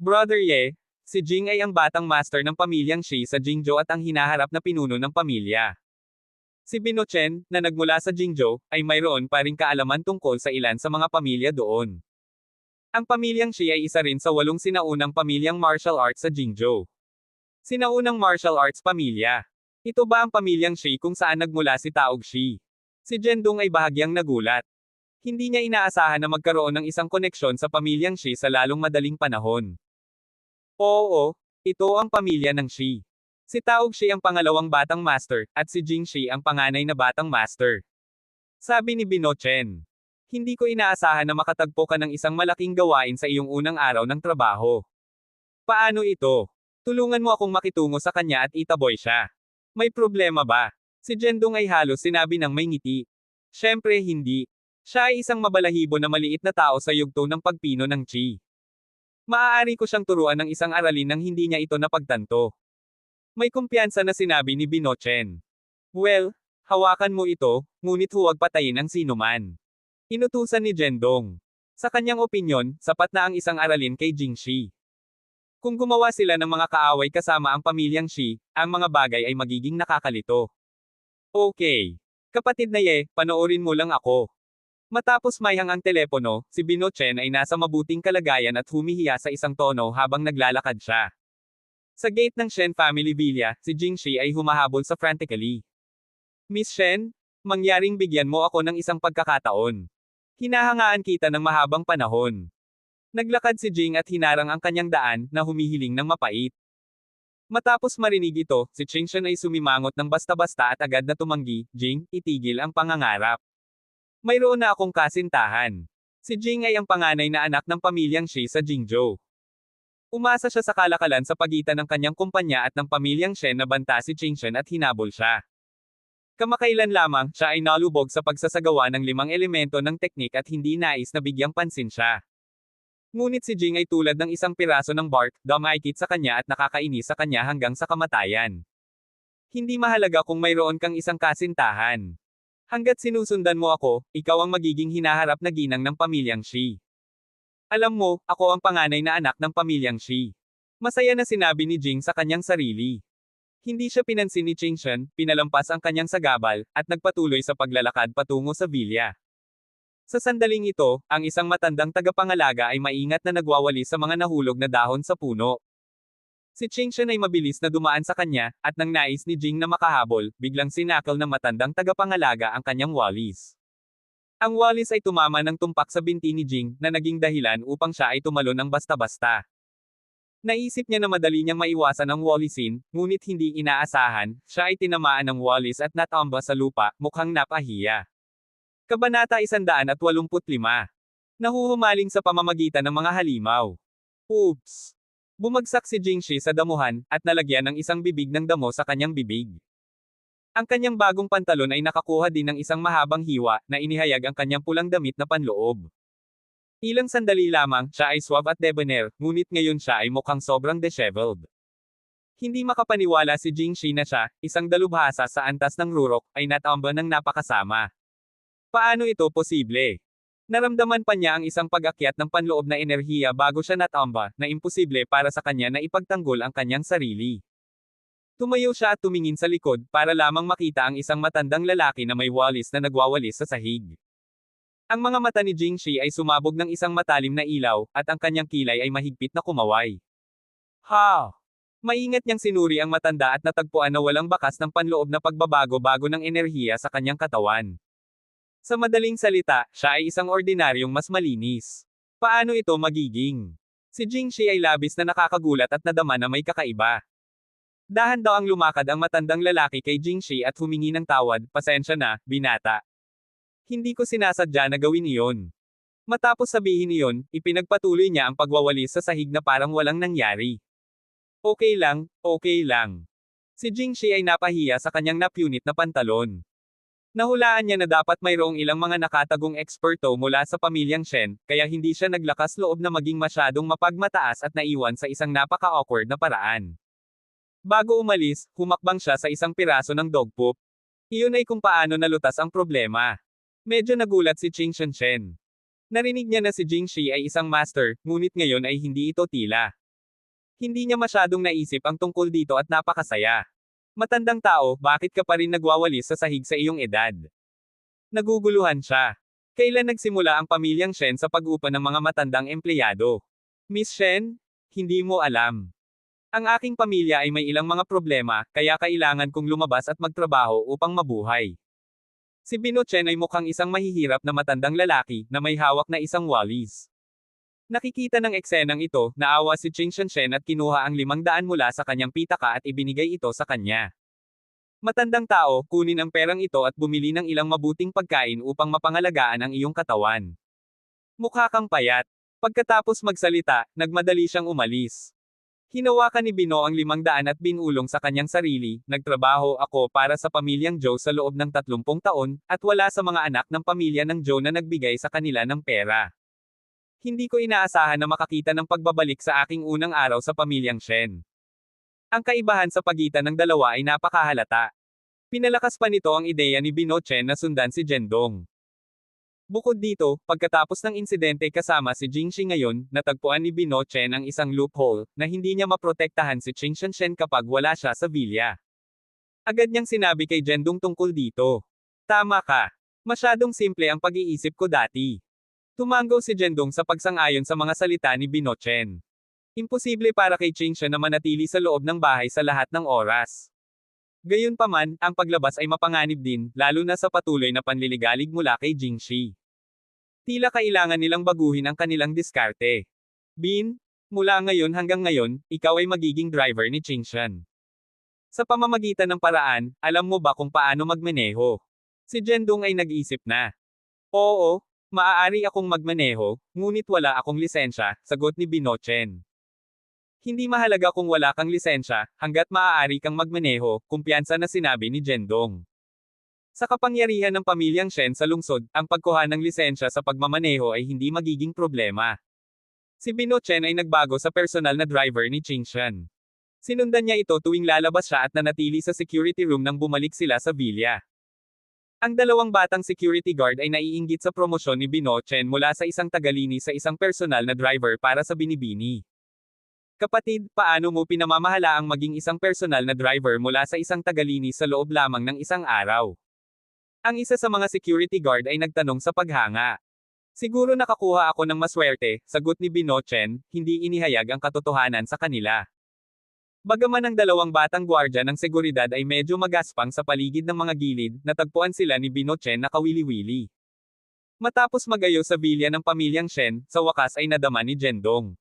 [SPEAKER 1] Brother Ye, si Jing ay ang batang master ng pamilyang Shi sa Jingzhou at ang hinaharap na pinuno ng pamilya. Si Bino Chen, na nagmula sa Jingzhou, ay mayroon pa ring kaalaman tungkol sa ilan sa mga pamilya doon. Ang pamilyang Shi ay isa rin sa 8 sinaunang pamilyang martial arts sa Jingzhou. Sinaunang martial arts pamilya. Ito ba ang pamilyang Shi kung saan nagmula si Taog Shi? Si Zhendong ay bahagyang nagulat. Hindi niya inaasahan na magkaroon ng isang koneksyon sa pamilyang Shi sa lalong madaling panahon. Oo, ito ang pamilya ng Shi. Si Taog Shi ang pangalawang batang master, at si Jing Shi ang panganay na batang master. Sabi ni Bino Chen. Hindi ko inaasahan na makatagpo ka ng isang malaking gawain sa iyong unang araw ng trabaho. Paano ito? Tulungan mo akong makitungo sa kanya at itaboy siya. May problema ba? Si Jendong ay halos sinabi ng may ngiti. Siyempre hindi. Siya ay isang mabalahibo na maliit na tao sa yugto ng pagpino ng chi. Maaari ko siyang turuan ng isang aralin nang hindi niya ito napagtanto. May kumpiyansa na sinabi ni Binochen. Well, hawakan mo ito, ngunit huwag patayin ang sinuman. Inutusan ni Jendong. Sa kanyang opinyon, sapat na ang isang aralin kay Jingxi. Kung gumawa sila ng mga kaaway kasama ang pamilyang Shi, ang mga bagay ay magiging nakakalito. Okay. Kapatid na Ye, panoorin mo lang ako. Matapos mayhang ang telepono, si Binochen ay nasa mabuting kalagayan at humihiya sa isang tono habang naglalakad siya. Sa gate ng Shen family villa, si Jingxi ay humahabol sa frantically. Miss Shen, mangyaring bigyan mo ako ng isang pagkakataon. Hinahangaan kita ng mahabang panahon. Naglakad si Jing at hinarang ang kanyang daan, na humihiling ng mapait. Matapos marinig ito, si Qingshan ay sumimangot ng basta-basta at agad na tumanggi, Jing, itigil ang pangangarap. Mayroon na akong kasintahan. Si Jing ay ang panganay na anak ng pamilyang Shi sa Jingzhou. Umasa siya sa kalakalan sa pagitan ng kanyang kumpanya at ng pamilyang Shen na banta si Qingshan at hinabol siya. Kamakailan lamang, siya ay nalubog sa pagsasagawa ng 5 elemento ng teknik at hindi nais na bigyang pansin siya. Ngunit si Jing ay tulad ng isang piraso ng bark, dumaikit sa kanya at nakakainis sa kanya hanggang sa kamatayan. Hindi mahalaga kung mayroon kang isang kasintahan. Hanggat sinusundan mo ako, ikaw ang magiging hinaharap na ginang ng pamilyang Shi. Alam mo, ako ang panganay na anak ng pamilyang Shi. Masaya na sinabi ni Jing sa kanyang sarili. Hindi siya pinansin ni Qingshan, pinalampas ang kanyang sagabal, at nagpatuloy sa paglalakad patungo sa villa. Sa sandaling ito, ang isang matandang tagapangalaga ay maingat na nagwawali sa mga nahulog na dahon sa puno. Si Qingshan ay mabilis na dumaan sa kanya, at nang nais ni Jing na makahabol, biglang sinakal ng matandang tagapangalaga ang kanyang walis. Ang walis ay tumama ng tumpak sa binti ni Jing, na naging dahilan upang siya ay tumalon ng basta-basta. Naisip niya na madali niyang maiwasan ang walisin, ngunit hindi inaasahan, siya ay tinamaan ng walis at natumba sa lupa, mukhang napahiya. Kabanata 185. Nahuhumaling sa pamamagitan ng mga halimaw. Oops! Bumagsak si Jingxi sa damuhan, at nalagyan ng isang bibig ng damo sa kanyang bibig. Ang kanyang bagong pantalon ay nakakuha din ng isang mahabang hiwa, na inihayag ang kanyang pulang damit na panloob. Ilang sandali lamang, siya ay suave at debonair, ngunit ngayon siya ay mukhang sobrang disheveled. Hindi makapaniwala si Jingxi na siya, isang dalubhasa sa antas ng rurok, ay natumba ng napakasama. Paano ito posible? Naramdaman pa niya ang isang pag-akyat ng panloob na enerhiya bago siya natumba, na imposible para sa kanya na ipagtanggol ang kanyang sarili. Tumayo siya at tumingin sa likod, para lamang makita ang isang matandang lalaki na may walis na nagwawalis sa sahig. Ang mga mata ni Jingxi ay sumabog ng isang matalim na ilaw, at ang kanyang kilay ay mahigpit na kumaway. Ha! Maingat niyang sinuri ang matanda at natagpuan na walang bakas ng panloob na pagbabago-bago ng enerhiya sa kanyang katawan. Sa madaling salita, siya ay isang ordinaryong mas malinis. Paano ito magiging? Si Jingxi ay labis na nakakagulat at nadama na may kakaiba. Dahan daw ang lumakad ang matandang lalaki kay Jingxi at humingi ng tawad, pasensya na, binata. Hindi ko sinasadya na gawin iyon. Matapos sabihin iyon, ipinagpatuloy niya ang pagwawalis sa sahig na parang walang nangyari. Okay lang, okay lang. Si Jingxi ay napahiya sa kanyang napunit na pantalon. Nahulaan niya na dapat mayroong ilang mga nakatagong eksperto mula sa pamilyang Shen, kaya hindi siya naglakas loob na maging masyadong mapagmataas at naiwan sa isang napaka-awkward na paraan. Bago umalis, humakbang siya sa isang piraso ng dog poop. Iyon ay kung paano nalutas ang problema. Medyo nagulat si Qingshan Shen. Narinig niya na si Jingxi ay isang master, ngunit ngayon ay hindi ito tila. Hindi niya masyadong naisip ang tungkol dito at napakasaya. Matandang tao, bakit ka pa rin nagwawalis sa sahig sa iyong edad? Naguguluhan siya. Kailan nagsimula ang pamilyang Shen sa pag-upa ng mga matandang empleyado? Miss Shen? Hindi mo alam. Ang aking pamilya ay may ilang mga problema, kaya kailangan kong lumabas at magtrabaho upang mabuhay. Si Binochen ay mukhang isang mahihirap na matandang lalaki, na may hawak na isang walis. Nakikita ng eksenang ito, naawa si Qingshan Shen at kinuha ang 500 mula sa kanyang pitaka at ibinigay ito sa kanya. Matandang tao, kunin ang perang ito at bumili ng ilang mabuting pagkain upang mapangalagaan ang iyong katawan. Mukha kang payat. Pagkatapos magsalita, nagmadali siyang umalis. Hinawakan ni Bino ang 500 at binulong sa kanyang sarili, nagtrabaho ako para sa pamilyang Joe sa loob ng 30 taon, at wala sa mga anak ng pamilya ng Joe na nagbigay sa kanila ng pera. Hindi ko inaasahan na makakita ng pagbabalik sa aking unang araw sa pamilyang Shen. Ang kaibahan sa pagitan ng dalawa ay napakahalata. Pinalakas pa nito ang ideya ni Bino Chen na sundan si Jendong. Bukod dito, pagkatapos ng insidente kasama si Jingxi ngayon, natagpuan ni Bino Chen ang isang loophole, na hindi niya maprotektahan si Qing Shen kapag wala siya sa villa. Agad niyang sinabi kay Jendong tungkol dito. Tama ka. Masyadong simple ang pag-iisip ko dati. Tumango si Jendong sa pagsang-ayon sa mga salita ni Bino Chen. Imposible para kay Qing Shen na manatili sa loob ng bahay sa lahat ng oras. Gayunpaman, ang paglabas ay mapanganib din, lalo na sa patuloy na panliligalig mula kay Jingxi. Tila kailangan nilang baguhin ang kanilang diskarte. Bin, mula ngayon hanggang ngayon, ikaw ay magiging driver ni Qing Shen. Sa pamamagitan ng paraan, alam mo ba kung paano magmaneho? Si Jendong ay nag-isip na. Oo, maaari akong magmaneho, ngunit wala akong lisensya, sagot ni Bino Chen. Hindi mahalaga kung wala kang lisensya, hanggat maaari kang magmaneho, kumpiyansa na sinabi ni Jendong. Sa kapangyarihan ng pamilyang Shen sa lungsod, ang pagkuha ng lisensya sa pagmamaneho ay hindi magiging problema. Si Bino Chen ay nagbago sa personal na driver ni Qing Shen. Sinundan niya ito tuwing lalabas siya at nanatili sa security room nang bumalik sila sa villa. Ang dalawang batang security guard ay naiinggit sa promosyon ni Bino Chen mula sa isang tagalinis sa isang personal na driver para sa binibini. Kapatid, paano mo pinamamahala ang maging isang personal na driver mula sa isang tagalinis sa loob lamang ng isang araw? Ang isa sa mga security guard ay nagtanong sa paghanga. Siguro nakakuha ako ng maswerte, sagot ni Bino Chen, hindi inihayag ang katotohanan sa kanila. Bagaman ang dalawang batang gwardya ng seguridad ay medyo magaspang sa paligid ng mga gilid, natagpuan sila ni Bino Chen na kawili-wili. Matapos magayo sa villa ng pamilyang Shen, sa wakas ay nadama ni Jendong.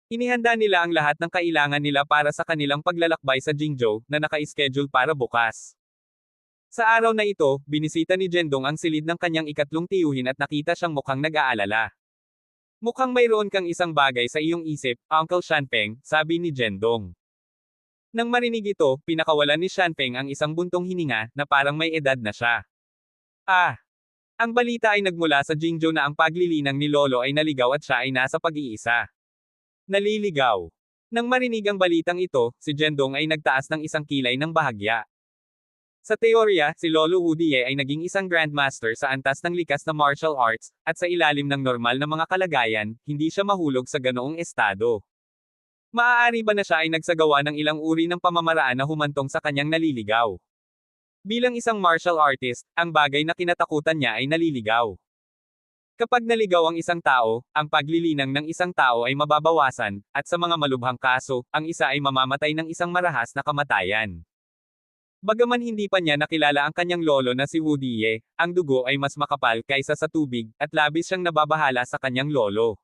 [SPEAKER 1] Inihanda nila ang lahat ng kailangan nila para sa kanilang paglalakbay sa Jingzhou, na naka-schedule para bukas. Sa araw na ito, binisita ni Jendong ang silid ng kanyang ikatlong tiyuhin at nakita siyang mukhang nag-aalala. Mukhang mayroon kang isang bagay sa iyong isip, Uncle Shanpeng, sabi ni Jendong. Nang marinig ito, pinakawalan ni Shanpeng ang isang buntong hininga, na parang may edad na siya. Ah! Ang balita ay nagmula sa Jingzhou na ang paglilinang ni Lolo ay naligaw at siya ay nasa pag-iisa. Naliligaw. Nang marinig ang balitang ito, si Jendong ay nagtaas ng isang kilay ng bahagya. Sa teorya, si Lolo Wu Die ay naging isang grandmaster sa antas ng likas na martial arts, at sa ilalim ng normal na mga kalagayan, hindi siya mahulog sa ganoong estado. Maaari ba na siya ay nagsagawa ng ilang uri ng pamamaraan na humantong sa kanyang naliligaw? Bilang isang martial artist, ang bagay na kinatakutan niya ay naliligaw. Kapag naligaw ang isang tao, ang paglilinang ng isang tao ay mababawasan, at sa mga malubhang kaso, ang isa ay mamamatay ng isang marahas na kamatayan. Bagaman hindi pa niya nakilala ang kanyang lolo na si Wu Die, ang dugo ay mas makapal kaysa sa tubig, at labis siyang nababahala sa kanyang lolo.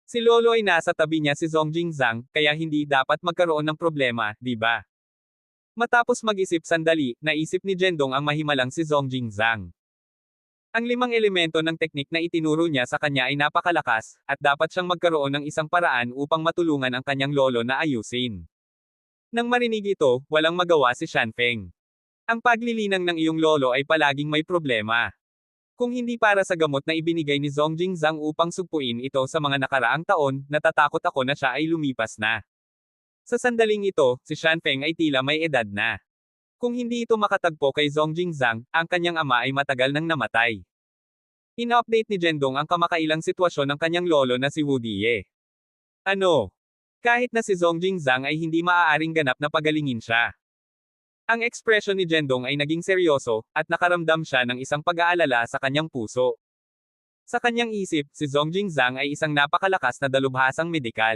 [SPEAKER 1] Si lolo ay nasa tabi niya si Zongjing Zhang, kaya hindi dapat magkaroon ng problema, di ba? Matapos mag-isip sandali, naisip ni Jendong ang mahimalang si Zongjing Zhang. Ang 5 elemento ng teknik na itinuro niya sa kanya ay napakalakas, at dapat siyang magkaroon ng isang paraan upang matulungan ang kanyang lolo na ayusin. Nang marinig ito, walang magawa si Shanpeng. Ang paglilinang ng iyong lolo ay palaging may problema. Kung hindi para sa gamot na ibinigay ni Zongjing Zhang upang sugpuin ito sa mga nakaraang taon, natatakot ako na siya ay lumipas na. Sa sandaling ito, si Shanpeng ay tila may edad na. Kung hindi ito makatagpo kay Zongjing Zhang, ang kanyang ama ay matagal nang namatay. In-update ni Jendong ang kamakailang sitwasyon ng kanyang lolo na si Wu Die. Ano? Kahit na si Zongjing Zhang ay hindi maaaring ganap na pagalingin siya. Ang ekspresyon ni Jendong ay naging seryoso, at nakaramdam siya ng isang pag-aalala sa kanyang puso. Sa kanyang isip, si Zongjing Zhang ay isang napakalakas na dalubhasang medikal.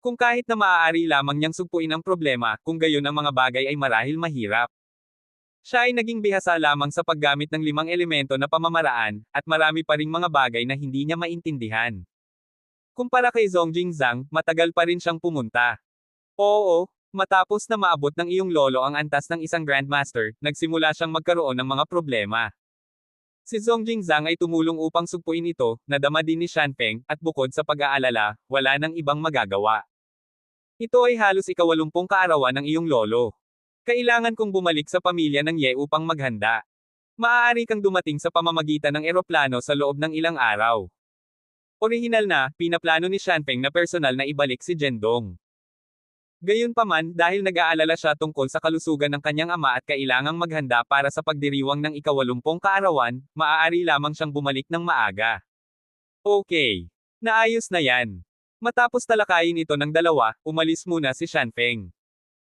[SPEAKER 1] Kung kahit na maaari lamang niyang sugpuin ang problema, kung gayon ang mga bagay ay marahil mahirap. Siya ay naging bihasa lamang sa paggamit ng 5 elemento na pamamaraan, at marami pa ring mga bagay na hindi niya maintindihan. Kumpara kay Zongjing Zhang, matagal pa rin siyang pumunta. Oo, matapos na maabot ng iyong lolo ang antas ng isang grandmaster, nagsimula siyang magkaroon ng mga problema. Si Zongjing Zhang ay tumulong upang sugpuin ito, nadama din ni Shanpeng, at bukod sa pag-aalala, wala nang ibang magagawa. Ito ay halos ika-80 kaarawan ng iyong lolo. Kailangan kong bumalik sa pamilya ng Ye upang maghanda. Maaari kang dumating sa pamamagitan ng eroplano sa loob ng ilang araw. Orihinal na, pinaplano ni Shanpeng na personal na ibalik si Zhendong. Gayunpaman, dahil nag-aalala siya tungkol sa kalusugan ng kanyang ama at kailangang maghanda para sa pagdiriwang ng ika-80 kaarawan, maaari lamang siyang bumalik ng maaga. Okay. Naayos na yan. Matapos talakayin ito ng dalawa, umalis muna si Shanpeng.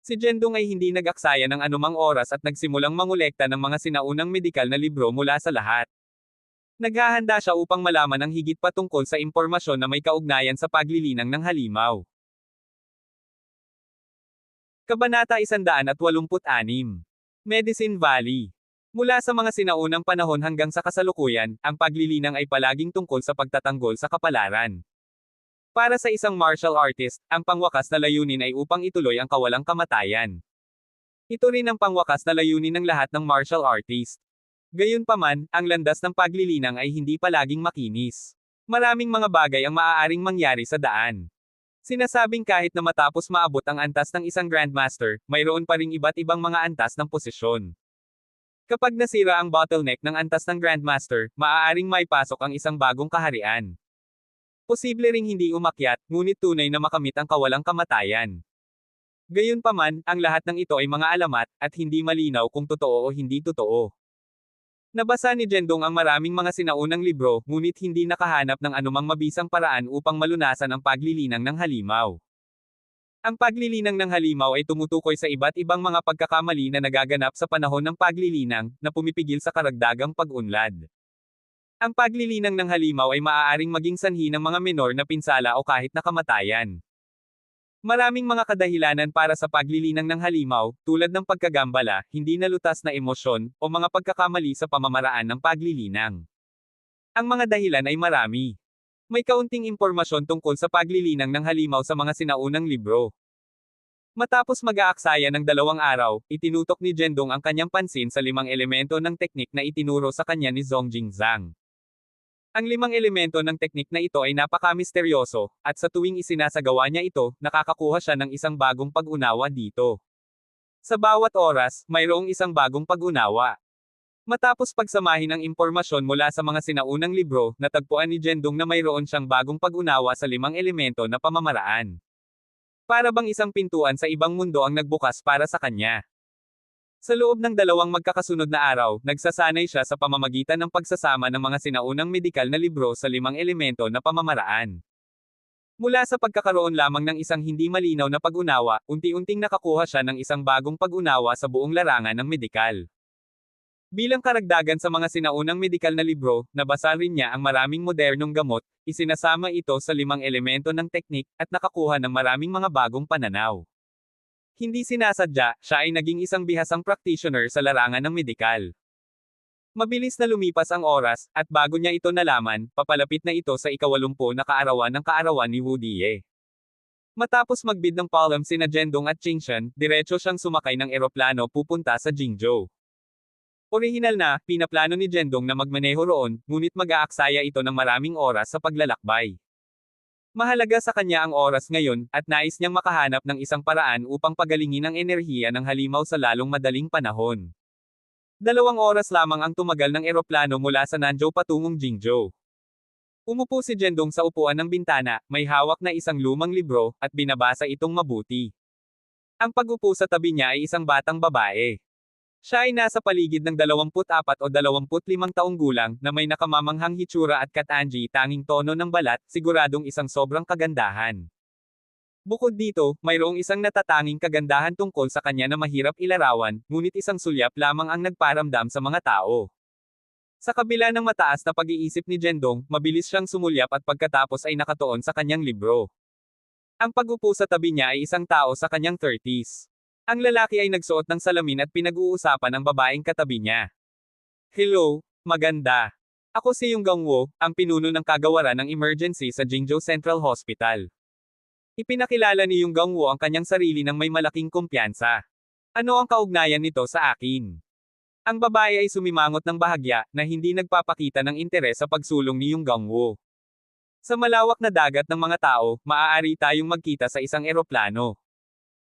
[SPEAKER 1] Si Zhendong ay hindi nag-aksaya ng anumang oras at nagsimulang mangolekta ng mga sinaunang medikal na libro mula sa lahat. Naghahanda siya upang malaman ang higit pa tungkol sa impormasyon na may kaugnayan sa paglilinang ng halimaw. Kabanata 186. Medicine Valley. Mula sa mga sinaunang panahon hanggang sa kasalukuyan, ang paglilinang ay palaging tungkol sa pagtatanggol sa kapalaran. Para sa isang martial artist, ang pangwakas na layunin ay upang ituloy ang kawalang kamatayan. Ito rin ang pangwakas na layunin ng lahat ng martial artist. Gayunpaman, ang landas ng paglilinang ay hindi palaging makinis. Maraming mga bagay ang maaaring mangyari sa daan. Sinasabing kahit na matapos maabot ang antas ng isang Grandmaster, mayroon pa ring iba't ibang mga antas ng posisyon. Kapag nasira ang bottleneck ng antas ng Grandmaster, maaaring maipasok ang isang bagong kaharian. Posible ring hindi umakyat, ngunit tunay na makamit ang kawalang kamatayan. Gayunpaman, ang lahat ng ito ay mga alamat, at hindi malinaw kung totoo o hindi totoo. Nabasa ni Zhendong ang maraming mga sinaunang libro, ngunit hindi nakahanap ng anumang mabisang paraan upang malunasan ang paglilinang ng halimaw. Ang paglilinang ng halimaw ay tumutukoy sa iba't ibang mga pagkakamali na nagaganap sa panahon ng paglilinang, na pumipigil sa karagdagang pag-unlad. Ang paglilinang ng halimaw ay maaaring maging sanhi ng mga menor na pinsala o kahit na kamatayan. Maraming mga kadahilanan para sa paglilinang ng halimaw, tulad ng pagkagambala, hindi nalutas na emosyon, o mga pagkakamali sa pamamaraan ng paglilinang. Ang mga dahilan ay marami. May kaunting impormasyon tungkol sa paglilinang ng halimaw sa mga sinaunang libro. Matapos mag-aaksaya ng 2 araw, itinutok ni Zhendong ang kanyang pansin sa 5 elemento ng teknik na itinuro sa kanya ni Zongjing Zhang. Ang 5 elemento ng teknik na ito ay napaka-misteryoso, at sa tuwing isinasagawa niya ito, nakakakuha siya ng isang bagong pag-unawa dito. Sa bawat oras, mayroong isang bagong pag-unawa. Matapos pagsamahin ang impormasyon mula sa mga sinaunang libro, natagpuan ni Zhendong na mayroon siyang bagong pag-unawa sa 5 elemento na pamamaraan. Para bang isang pintuan sa ibang mundo ang nagbukas para sa kanya. Sa loob ng 2 magkakasunod na araw, nagsasanay siya sa pamamagitan ng pagsasama ng mga sinaunang medikal na libro sa 5 elemento na pamamaraan. Mula sa pagkakaroon lamang ng isang hindi malinaw na pag-unawa, unti-unting nakakuha siya ng isang bagong pag-unawa sa buong larangan ng medikal. Bilang karagdagan sa mga sinaunang medikal na libro, nabasa rin niya ang maraming modernong gamot, isinasama ito sa 5 elemento ng teknik, at nakakuha ng maraming mga bagong pananaw. Hindi sinasadya, siya ay naging isang bihasang practitioner sa larangan ng medikal. Mabilis na lumipas ang oras, at bago niya ito nalaman, papalapit na ito sa ika-80 na kaarawan ni Wu Die. Matapos magbid ng palm sina Zhendong at Qingshan, diretso siyang sumakay ng eroplano pupunta sa Jingzhou. Orihinal na, pinaplano ni Zhendong na magmaneho roon, ngunit mag-aaksaya ito ng maraming oras sa paglalakbay. Mahalaga sa kanya ang oras ngayon, at nais niyang makahanap ng isang paraan upang pagalingin ang enerhiya ng halimaw sa lalong madaling panahon. 2 oras lamang ang tumagal ng eroplano mula sa Nanzhou patungong Jingzhou. Umupo si Zhendong sa upuan ng bintana, may hawak na isang lumang libro, at binabasa itong mabuti. Ang pag-upo sa tabi niya ay isang batang babae. Siya ay nasa paligid ng 24 o 25 taong gulang, na may nakamamanghang hitsura at katanji tanging tono ng balat, siguradong isang sobrang kagandahan. Bukod dito, mayroong isang natatanging kagandahan tungkol sa kanya na mahirap ilarawan, ngunit isang sulyap lamang ang nagparamdam sa mga tao. Sa kabila ng mataas na pag-iisip ni Zhendong, mabilis siyang sumulyap at pagkatapos ay nakatuon sa kanyang libro. Ang pag-upo sa tabi niya ay isang tao sa kanyang 30s. Ang lalaki ay nagsuot ng salamin at pinag-uusapan ang babaeng katabi niya. Hello, maganda. Ako si Yung Gangwo, ang pinuno ng kagawaran ng emergency sa Jingzhou Central Hospital. Ipinakilala ni Yung Gangwo ang kanyang sarili ng may malaking kumpiyansa. Ano ang kaugnayan nito sa akin? Ang babae ay sumimangot ng bahagya, na hindi nagpapakita ng interes sa pagsulong ni Yung Gangwo. Sa malawak na dagat ng mga tao, maaari tayong magkita sa isang eroplano.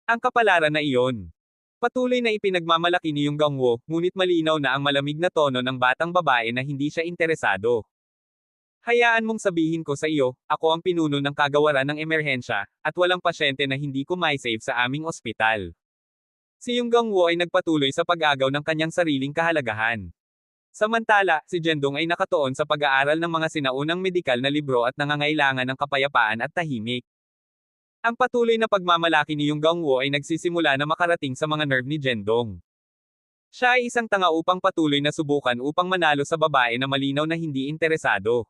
[SPEAKER 1] Ang kapalaran na iyon. Patuloy na ipinagmamalaki ni Yung Gangwo, ngunit malinaw na ang malamig na tono ng batang babae na hindi siya interesado. Hayaan mong sabihin ko sa iyo, ako ang pinuno ng kagawaran ng emerhensya, at walang pasyente na hindi ko mai-save sa aming ospital. Si Yung Gangwo ay nagpatuloy sa pag-agaw ng kanyang sariling kahalagahan. Samantala, si Jendong ay nakatuon sa pag-aaral ng mga sinaunang medikal na libro at nangangailangan ng kapayapaan at tahimik. Ang patuloy na pagmamalaki ni Yung Gangwo ay nagsisimula na makarating sa mga nerve ni Jendong. Siya ay isang tanga upang patuloy na subukan upang manalo sa babae na malinaw na hindi interesado.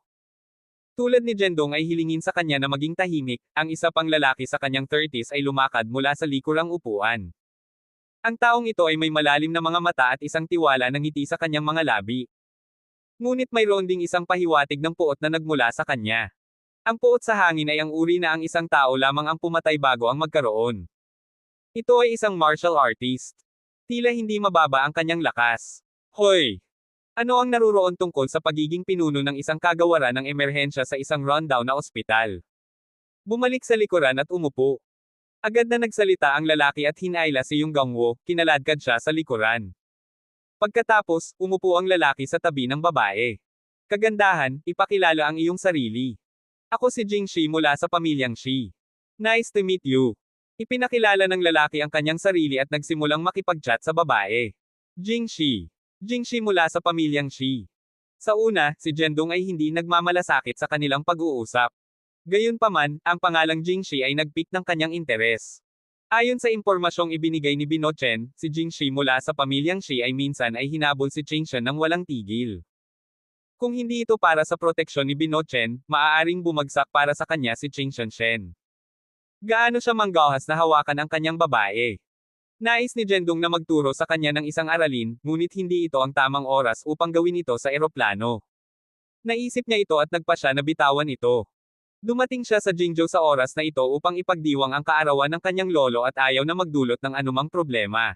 [SPEAKER 1] Tulad ni Jendong ay hilingin sa kanya na maging tahimik, ang isa pang lalaki sa kanyang 30s ay lumakad mula sa likurang upuan. Ang taong ito ay may malalim na mga mata at isang tiwala ng ngiti sa kanyang mga labi. Ngunit mayroon ding isang pahiwatig ng puot na nagmula sa kanya. Ang puot sa hangin ay ang uri na ang isang tao lamang ang pumatay bago ang magkaroon. Ito ay isang martial artist. Tila hindi mababa ang kanyang lakas. Hoy! Ano ang naruroon tungkol sa pagiging pinuno ng isang kagawaran ng emerhensya sa isang rundown na ospital? Bumalik sa likuran at umupo. Agad na nagsalita ang lalaki at hinayla si Yung Gangwo, kinaladkad siya sa likuran. Pagkatapos, umupo ang lalaki sa tabi ng babae. Kagandahan, ipakilala ang iyong sarili. Ako si Jing Shi mula sa pamilyang Shi. Nice to meet you. Ipinakilala ng lalaki ang kanyang sarili at nagsimulang makipag-chat sa babae. Jing Shi. Jing Shi mula sa pamilyang Shi. Sa una, si Jendong ay hindi nagmamalasakit sa kanilang pag-uusap. Gayunpaman, ang pangalang Jing Shi ay nagpik ng kanyang interes. Ayon sa impormasyong ibinigay ni Binochen, si Jing Shi mula sa pamilyang Shi ay minsan ay hinabol si Ching Shen ng walang tigil. Kung hindi ito para sa proteksyon ni Binochen, maaaring bumagsak para sa kanya si Ching Shen. Gaano siya manggahas na hawakan ang kanyang babae? Nais ni Jendong na magturo sa kanya ng isang aralin, ngunit hindi ito ang tamang oras upang gawin ito sa eroplano. Naisip niya ito at nagpa siya na bitawan ito. Dumating siya sa Jingzhou sa oras na ito upang ipagdiwang ang kaarawan ng kanyang lolo at ayaw na magdulot ng anumang problema.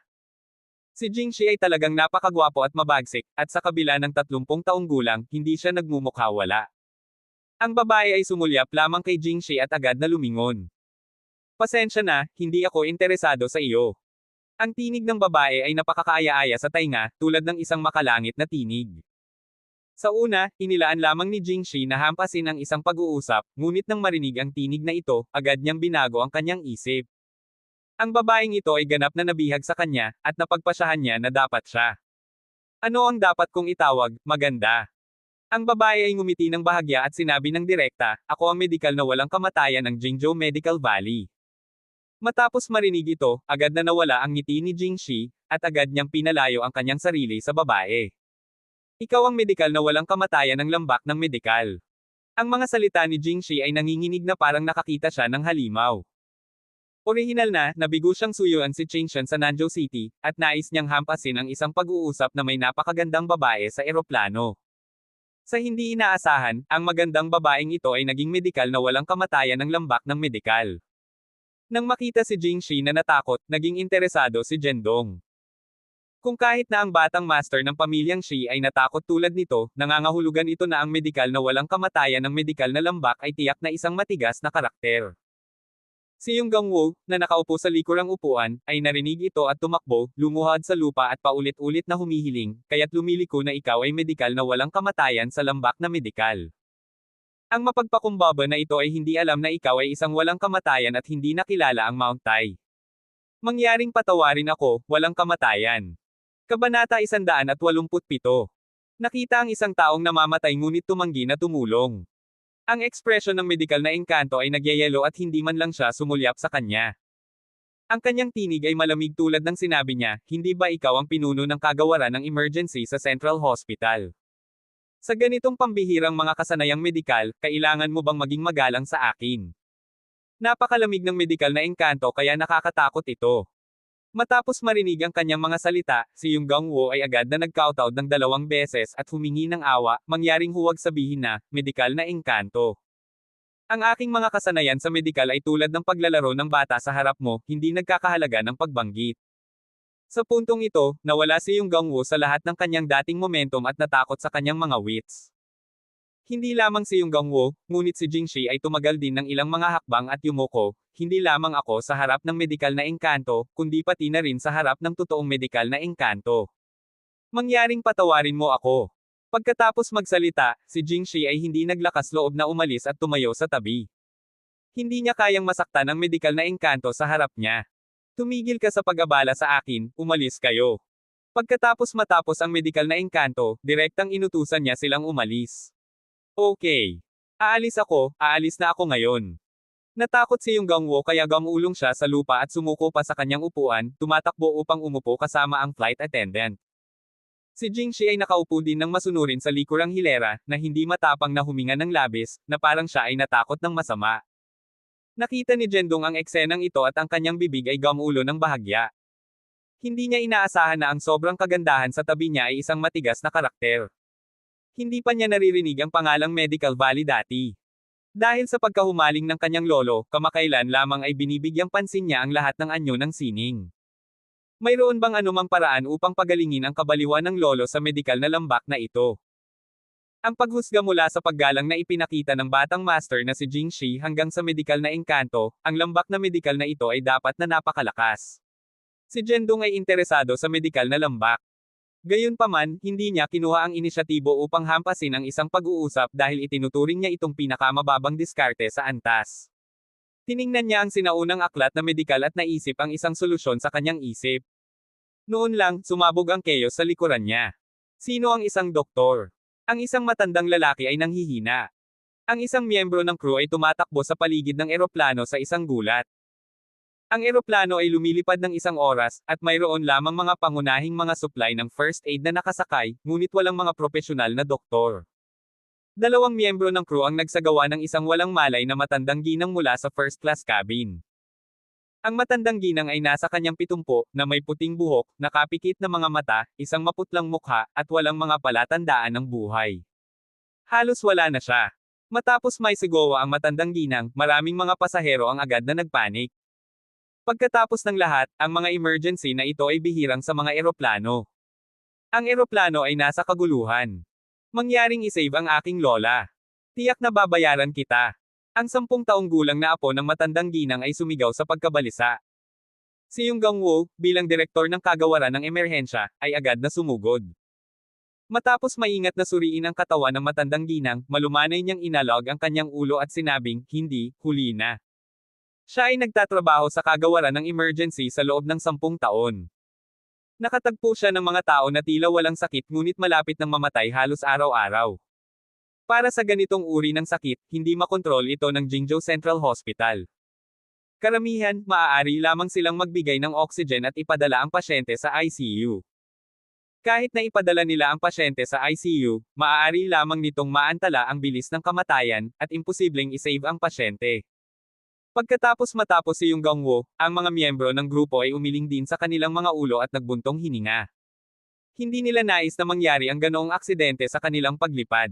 [SPEAKER 1] Si Jing Shi ay talagang napakagwapo at mabagsik, at sa kabila ng 30 taong gulang, hindi siya nagmumukha wala. Ang babae ay sumulyap lamang kay Jing Shi at agad na lumingon. Pasensya na, hindi ako interesado sa iyo. Ang tinig ng babae ay napakakaaya-aya sa tainga, tulad ng isang makalangit na tinig. Sa una, inilaan lamang ni Jing Shi na hampasin ang isang pag-uusap, ngunit nang marinig ang tinig na ito, agad niyang binago ang kanyang isip. Ang babaeng ito ay ganap na nabihag sa kanya, at napagpasyahan niya na dapat siya. Ano ang dapat kong itawag, maganda? Ang babae ay ngumiti ng bahagya at sinabi ng direkta, ako ang medikal na walang kamatayan ng Jingzhou Medical Valley. Matapos marinig ito, agad na nawala ang ngiti ni Jing Shi, at agad niyang pinalayo ang kanyang sarili sa babae. Ikaw ang medikal na walang kamatayan ng lambak ng medikal. Ang mga salita ni Jing Shi ay nanginginig na parang nakakita siya ng halimaw. Orihinal na, nabigo siyang suyuan si Ching Shen sa Nanzhou City, at nais niyang hampasin ang isang pag-uusap na may napakagandang babae sa eroplano. Sa hindi inaasahan, ang magandang babaeng ito ay naging medikal na walang kamatayan ng lambak ng medikal. Nang makita si Jing Shi na natakot, naging interesado si Jendong. Kung kahit na ang batang master ng pamilyang Shi ay natakot tulad nito, nangangahulugan ito na ang medikal na walang kamatayan ng medikal na lambak ay tiyak na isang matigas na karakter. Si Yung Gangwo, na nakaupo sa likurang upuan, ay narinig ito at tumakbo, lumuhad sa lupa at paulit-ulit na humihiling, kaya't lumiliko na ikaw ay medikal na walang kamatayan sa lambak na medikal. Ang mapagpakumbaba na ito ay hindi alam na ikaw ay isang walang kamatayan at hindi nakilala ang Mount Tai. Mangyaring patawarin ako, walang kamatayan. Kabanata 187. Nakita ang isang taong namamatay ngunit tumanggi na tumulong. Ang ekspresyon ng medikal na engkanto ay nagyayelo at hindi man lang siya sumulyap sa kanya. Ang kanyang tinig ay malamig tulad ng sinabi niya, hindi ba ikaw ang pinuno ng kagawaran ng emergency sa Central Hospital? Sa ganitong pambihirang mga kasanayang medikal, kailangan mo bang maging magalang sa akin? Napakalamig ng medikal na engkanto kaya nakakatakot ito. Matapos marinig ang kanyang mga salita, si Yung Gangwo ay agad na nagkautaw ng 2 beses at humingi ng awa, mangyaring huwag sabihin na, medikal na engkanto. Ang aking mga kasanayan sa medikal ay tulad ng paglalaro ng bata sa harap mo, hindi nagkakahalaga ng pagbanggit. Sa puntong ito, nawala si Yung Gangwo sa lahat ng kanyang dating momentum at natakot sa kanyang mga wits. Hindi lamang si Yung Gangwo, ngunit si Jingshi ay tumagal din ng ilang mga hakbang at yumuko, hindi lamang ako sa harap ng medikal na engkanto, kundi pati na rin sa harap ng totoong medikal na engkanto. Mangyaring patawarin mo ako. Pagkatapos magsalita, si Jingshi ay hindi naglakas loob na umalis at tumayo sa tabi. Hindi niya kayang masaktan ang medikal na engkanto sa harap niya. Tumigil ka sa pag-abala sa akin, umalis kayo. Matapos ang medikal na engkanto, direktang inutusan niya silang umalis. Okay. Aalis na ako ngayon. Natakot si Yung Gangwo kaya gamulong siya sa lupa at sumuko pa sa kanyang upuan, tumatakbo upang umupo kasama ang flight attendant. Si Jingshi ay nakaupo din ng masunurin sa likurang hilera, na hindi matapang na huminga ng labis, na parang siya ay natakot ng masama. Nakita ni Jendong ang eksenang ito at ang kanyang bibig ay gamulo ng bahagya. Hindi niya inaasahan na ang sobrang kagandahan sa tabi niya ay isang matigas na karakter. Hindi pa niya naririnig ang pangalang Medical Valley dati. Dahil sa pagkahumaling ng kanyang lolo, kamakailan lamang ay binibigyang pansin niya ang lahat ng anyo ng sining. Mayroon bang anumang paraan upang pagalingin ang kabaliwan ng lolo sa medikal na lambak na ito? Ang paghusga mula sa paggalang na ipinakita ng batang master na si Jingshi hanggang sa medikal na engkanto, ang lambak na medikal na ito ay dapat na napakalakas. Si Jendong ay interesado sa medikal na lambak. Gayunpaman, hindi niya kinuha ang inisyatibo upang hampasin ang isang pag-uusap dahil itinuturing niya itong pinakamababang diskarte sa antas. Tiningnan niya ang sinaunang aklat na medikal at naisip ang isang solusyon sa kanyang isip. Noon lang, sumabog ang chaos sa likuran niya. Sino ang isang doktor? Ang isang matandang lalaki ay nanghihina. Ang isang miyembro ng crew ay tumatakbo sa paligid ng eroplano sa isang gulat. Ang eroplano ay lumilipad ng isang oras, at mayroon lamang mga pangunahing mga supply ng first aid na nakasakay, ngunit walang mga propesyonal na doktor. Dalawang miyembro ng crew ang nagsagawa ng isang walang malay na matandang ginang mula sa first class cabin. Ang matandang ginang ay nasa kanyang 70, na may puting buhok, nakapikit na mga mata, isang maputlang mukha, at walang mga palatandaan ng buhay. Halos wala na siya. Matapos may sigawa ang matandang ginang, maraming mga pasahero ang agad na nagpanik. Pagkatapos ng lahat, ang mga emergency na ito ay bihirang sa mga eroplano. Ang eroplano ay nasa kaguluhan. Mangyaring isave ang aking lola. Tiyak na babayaran kita. Ang 10 taong gulang na apo ng matandang ginang ay sumigaw sa pagkabalisa. Si Yung Gangwo, bilang direktor ng kagawaran ng emerhensya, ay agad na sumugod. Matapos maingat na suriin ang katawan ng matandang ginang, malumanay niyang inalog ang kanyang ulo at sinabing, hindi, huli na. Siya ay nagtatrabaho sa kagawaran ng emergency sa loob ng 10 taon. Nakatagpo siya ng mga tao na tila walang sakit ngunit malapit ng mamatay halos araw-araw. Para sa ganitong uri ng sakit, hindi makontrol ito ng Jingzhou Central Hospital. Karamihan, maaari lamang silang magbigay ng oxygen at ipadala ang pasyente sa ICU. Kahit na ipadala nila ang pasyente sa ICU, maaari lamang nitong maantala ang bilis ng kamatayan, at imposibleng isave ang pasyente. Matapos si Yung Gangwo, ang mga miyembro ng grupo ay umiling din sa kanilang mga ulo at nagbuntong hininga. Hindi nila nais na mangyari ang ganoong aksidente sa kanilang paglipad.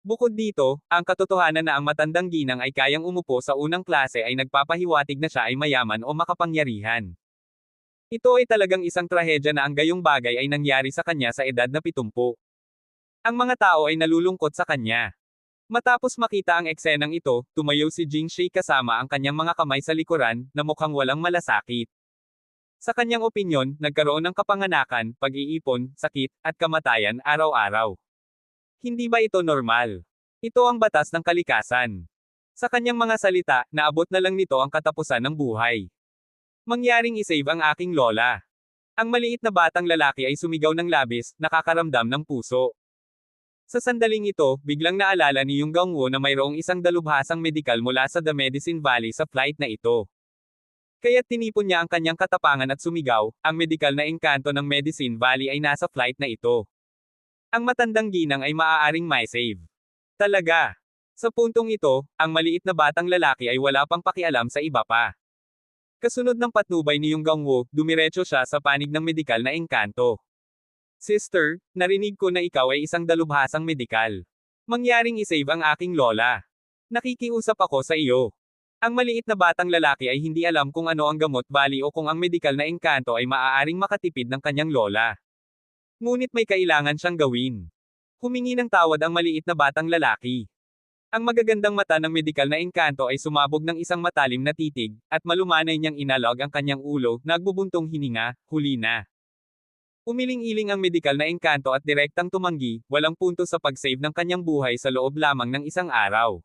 [SPEAKER 1] Bukod dito, ang katotohanan na ang matandang ginang ay kayang umupo sa unang klase ay nagpapahiwatig na siya ay mayaman o makapangyarihan. Ito ay talagang isang trahedya na ang gayong bagay ay nangyari sa kanya sa edad na 70. Ang mga tao ay nalulungkot sa kanya. Matapos makita ang eksenang ito, tumayo si Jingshi kasama ang kanyang mga kamay sa likuran, na mukhang walang malasakit. Sa kanyang opinyon, nagkaroon ng kapanganakan, pag-iipon, sakit, at kamatayan araw-araw. Hindi ba ito normal? Ito ang batas ng kalikasan. Sa kanyang mga salita, naabot na lang nito ang katapusan ng buhay. Mangyaring isave ang aking lola. Ang maliit na batang lalaki ay sumigaw ng labis, nakakaramdam ng puso. Sa sandaling ito, biglang naalala ni Yung Gangwo na mayroong isang dalubhasang medikal mula sa The Medicine Valley sa flight na ito. Kaya't tinipon niya ang kanyang katapangan at sumigaw, ang medikal na engkanto ng Medicine Valley ay nasa flight na ito. Ang matandang ginang ay maaaring mai-save. Talaga. Sa puntong ito, ang maliit na batang lalaki ay wala pang pakialam sa iba pa. Kasunod ng patnubay ni Yung Gangwo, dumiretso siya sa panig ng medikal na engkanto. Sister, narinig ko na ikaw ay isang dalubhasang medikal. Mangyaring isave ang aking lola. Nakikiusap ako sa iyo. Ang maliit na batang lalaki ay hindi alam kung ano ang gamot bali o kung ang medikal na engkanto ay maaaring makatipid ng kanyang lola. Ngunit may kailangan siyang gawin. Humingi ng tawad ang maliit na batang lalaki. Ang magagandang mata ng medikal na engkanto ay sumabog ng isang matalim na titig, at malumanay niyang inalog ang kanyang ulo, nagbubuntong hininga, huli na. Umiling-iling ang medikal na engkanto at direktang tumanggi, walang punto sa pag-save ng kanyang buhay sa loob lamang ng isang araw.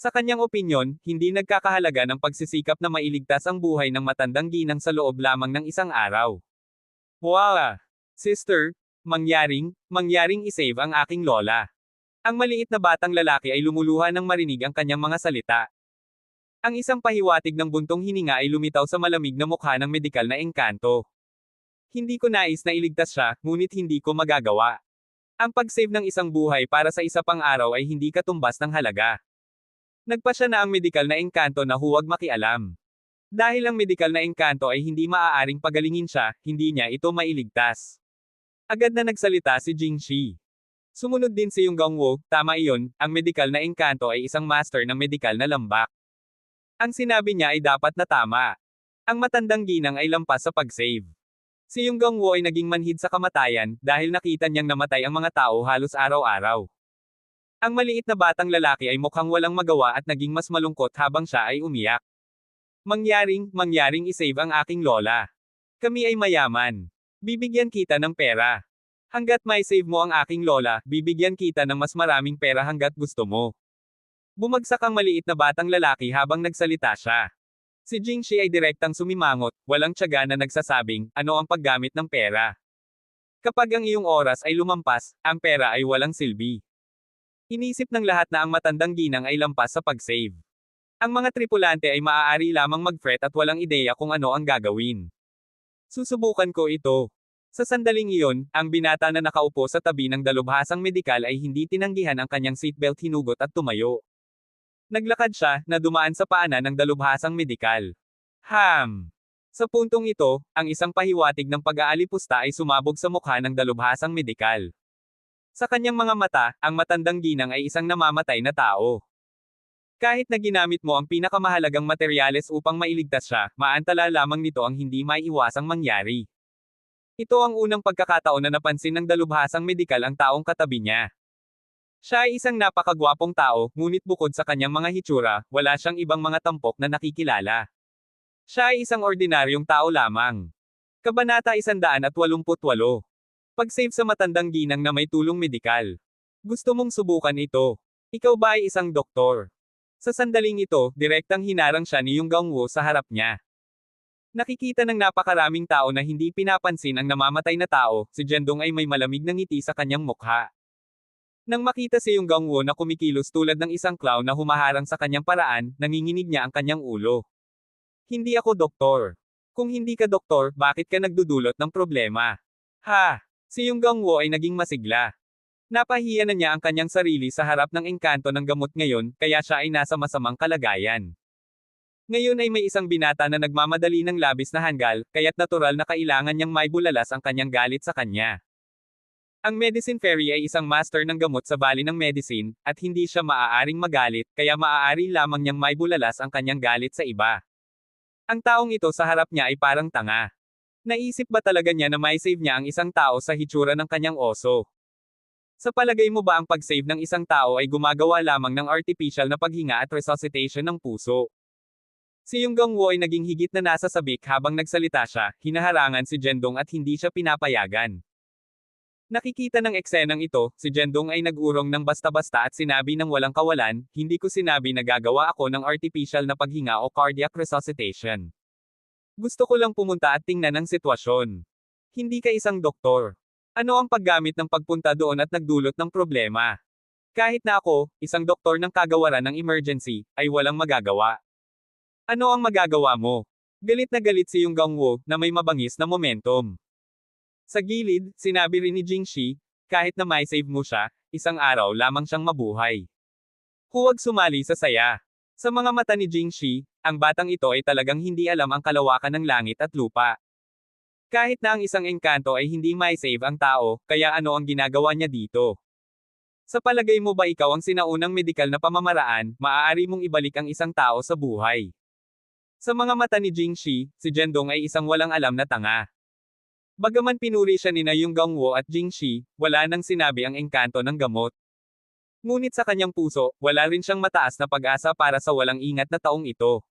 [SPEAKER 1] Sa kanyang opinyon, hindi nagkakahalaga ng pagsisikap na mailigtas ang buhay ng matandang ginang sa loob lamang ng isang araw. Wow! Sister, mangyaring isave ang aking lola. Ang maliit na batang lalaki ay lumuluha nang marinig ang kanyang mga salita. Ang isang pahiwatig ng buntong hininga ay lumitaw sa malamig na mukha ng medikal na engkanto. Hindi ko nais na iligtas siya, ngunit hindi ko magagawa. Ang pag-save ng isang buhay para sa isa pang araw ay hindi katumbas ng halaga. Nagpasya na ang medikal na engkanto na huwag makialam. Dahil ang medikal na engkanto ay hindi maaaring pagalingin siya, hindi niya ito mailigtas. Agad na nagsalita si Jingshi. Sumunod din si Yung Gangwo, tama iyon, ang medikal na engkanto ay isang master ng medikal na lambak. Ang sinabi niya ay dapat na tama. Ang matandang ginang ay lampas sa pag-save. Si Yung Gangwo ay naging manhid sa kamatayan, dahil nakita niyang namatay ang mga tao halos araw-araw. Ang maliit na batang lalaki ay mukhang walang magawa at naging mas malungkot habang siya ay umiyak. Mangyaring isave ang aking lola. Kami ay mayaman. Bibigyan kita ng pera. Hanggat may save mo ang aking lola, bibigyan kita ng mas maraming pera hanggat gusto mo. Bumagsak ang maliit na batang lalaki habang nagsalita siya. Si Jingshi ay direktang sumimangot, walang tiyaga na nagsasabing, ano ang paggamit ng pera. Kapag ang iyong oras ay lumampas, ang pera ay walang silbi. Inisip ng lahat na ang matandang ginang ay lampas sa pag-save. Ang mga tripulante ay maaari lamang mag-fret at walang ideya kung ano ang gagawin. Susubukan ko ito. Sa sandaling iyon, ang binata na nakaupo sa tabi ng dalubhasang medikal ay hindi tinanggihan ang kanyang seatbelt, hinugot at tumayo. Naglakad siya, na dumaan sa paanan ng dalubhasang medikal. Sa puntong ito, ang isang pahiwatig ng pag-aalipusta ay sumabog sa mukha ng dalubhasang medikal. Sa kanyang mga mata, ang matandang ginang ay isang namamatay na tao. Kahit na ginamit mo ang pinakamahalagang materyales upang mailigtas siya, maantala lamang nito ang hindi maiiwasang mangyari. Ito ang unang pagkakataon na napansin ng dalubhasang medikal ang taong katabi niya. Siya ay isang napakagwapong tao, ngunit bukod sa kanyang mga hitsura, wala siyang ibang mga tampok na nakikilala. Siya ay isang ordinaryong tao lamang. Kabanata 188. Pag-save sa matandang ginang na may tulong medikal. Gusto mong subukan ito? Ikaw ba ay isang doktor? Sa sandaling ito, direktang hinarang siya ni Yung Gangwo sa harap niya. Nakikita ng napakaraming tao na hindi pinapansin ang namamatay na tao, si Jendong ay may malamig na ngiti sa kanyang mukha. Nang makita si Yung Gangwo na kumikilos tulad ng isang clown na humaharang sa kanyang paraan, nanginginig niya ang kanyang ulo. Hindi ako doktor. Kung hindi ka doktor, bakit ka nagdudulot ng problema? Si Yung Gangwo ay naging masigla. Napahiya na niya ang kanyang sarili sa harap ng engkanto ng gamot ngayon, kaya siya ay nasa masamang kalagayan. Ngayon ay may isang binata na nagmamadali ng labis na hanggal, kaya't natural na kailangan niyang maibulalas ang kanyang galit sa kanya. Ang Medicine Fairy ay isang master ng gamot sa Valley ng Medicine, at hindi siya maaaring magalit, kaya maaari lamang niyang maibulalas ang kanyang galit sa iba. Ang taong ito sa harap niya ay parang tanga. Naisip ba talaga niya na may save niya ang isang tao sa hitsura ng kanyang oso? Sa palagay mo ba ang pag-save ng isang tao ay gumagawa lamang ng artificial na paghinga at resuscitation ng puso? Si Yung Gangwo ay naging higit na nasa sabik habang nagsalita siya, hinaharangan si Jendong at hindi siya pinapayagan. Nakikita ng eksenang ito, si Jendong ay nag-urong ng basta-basta at sinabi ng walang kawalan, hindi ko sinabi na gagawa ako ng artificial na paghinga o cardiac resuscitation. Gusto ko lang pumunta at tingnan ang sitwasyon. Hindi ka isang doktor. Ano ang paggamit ng pagpunta doon at nagdulot ng problema? Kahit na ako, isang doktor ng kagawaran ng emergency, ay walang magagawa. Ano ang magagawa mo? Galit na galit si Yung Gangwo, na may mabangis na momentum. Sa gilid, sinabi rin ni Jingshi, kahit na may save mo siya, isang araw lamang siyang mabuhay. Huwag sumali sa saya. Sa mga mata ni Jingshi, ang batang ito ay talagang hindi alam ang kalawakan ng langit at lupa. Kahit na ang isang engkanto ay hindi may save ang tao, kaya ano ang ginagawa niya dito? Sa palagay mo ba ikaw ang sinaunang medikal na pamamaraan, maaari mong ibalik ang isang tao sa buhay? Sa mga mata ni Jingshi, si Jendong ay isang walang alam na tanga. Bagaman pinuri siya nina Yung Gangwo at Jingxi, wala nang sinabi ang engkanto ng gamot. Ngunit sa kanyang puso, wala rin siyang mataas na pag-asa para sa walang ingat na taong ito.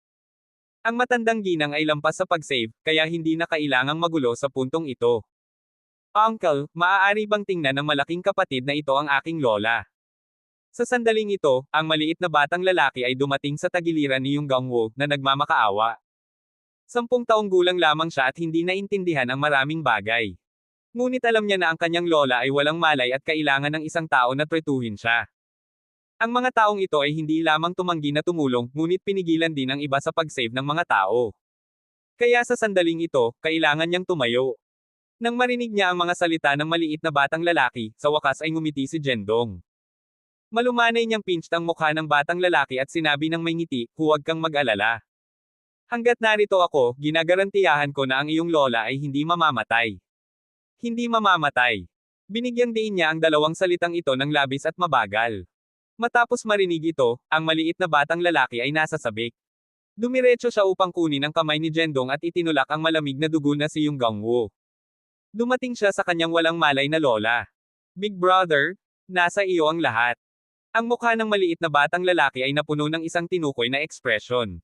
[SPEAKER 1] Ang matandang ginang ay lampas sa pag-save, kaya hindi na kailangang magulo sa puntong ito. Uncle, maaari bang tingnan ng malaking kapatid na ito ang aking lola? Sa sandaling ito, ang maliit na batang lalaki ay dumating sa tagiliran ni Yung Gangwo na nagmamakaawa. 10 taong gulang lamang siya at hindi naintindihan ang maraming bagay. Ngunit alam niya na ang kanyang lola ay walang malay at kailangan ng isang tao na tretuhin siya. Ang mga taong ito ay hindi lamang tumanggi na tumulong, ngunit pinigilan din ang iba sa pag-save ng mga tao. Kaya sa sandaling ito, kailangan niyang tumayo. Nang marinig niya ang mga salita ng maliit na batang lalaki, sa wakas ay ngumiti si Jendong. Malumanay niyang pinched ang mukha ng batang lalaki at sinabi ng may ngiti, huwag kang mag-alala. Hanggat narito ako, ginagarantiyahan ko na ang iyong lola ay hindi mamamatay. Hindi mamamatay. Binigyang diin niya ang dalawang salitang ito ng labis at mabagal. Matapos marinig ito, ang maliit na batang lalaki ay nasa sabik. Dumiretso siya upang kunin ang kamay ni Jendong at itinulak ang malamig na dugo na si Yung Gangwo. Dumating siya sa kanyang walang malay na lola. Big brother, nasa iyo ang lahat. Ang mukha ng maliit na batang lalaki ay napuno ng isang tinukoy na ekspresyon.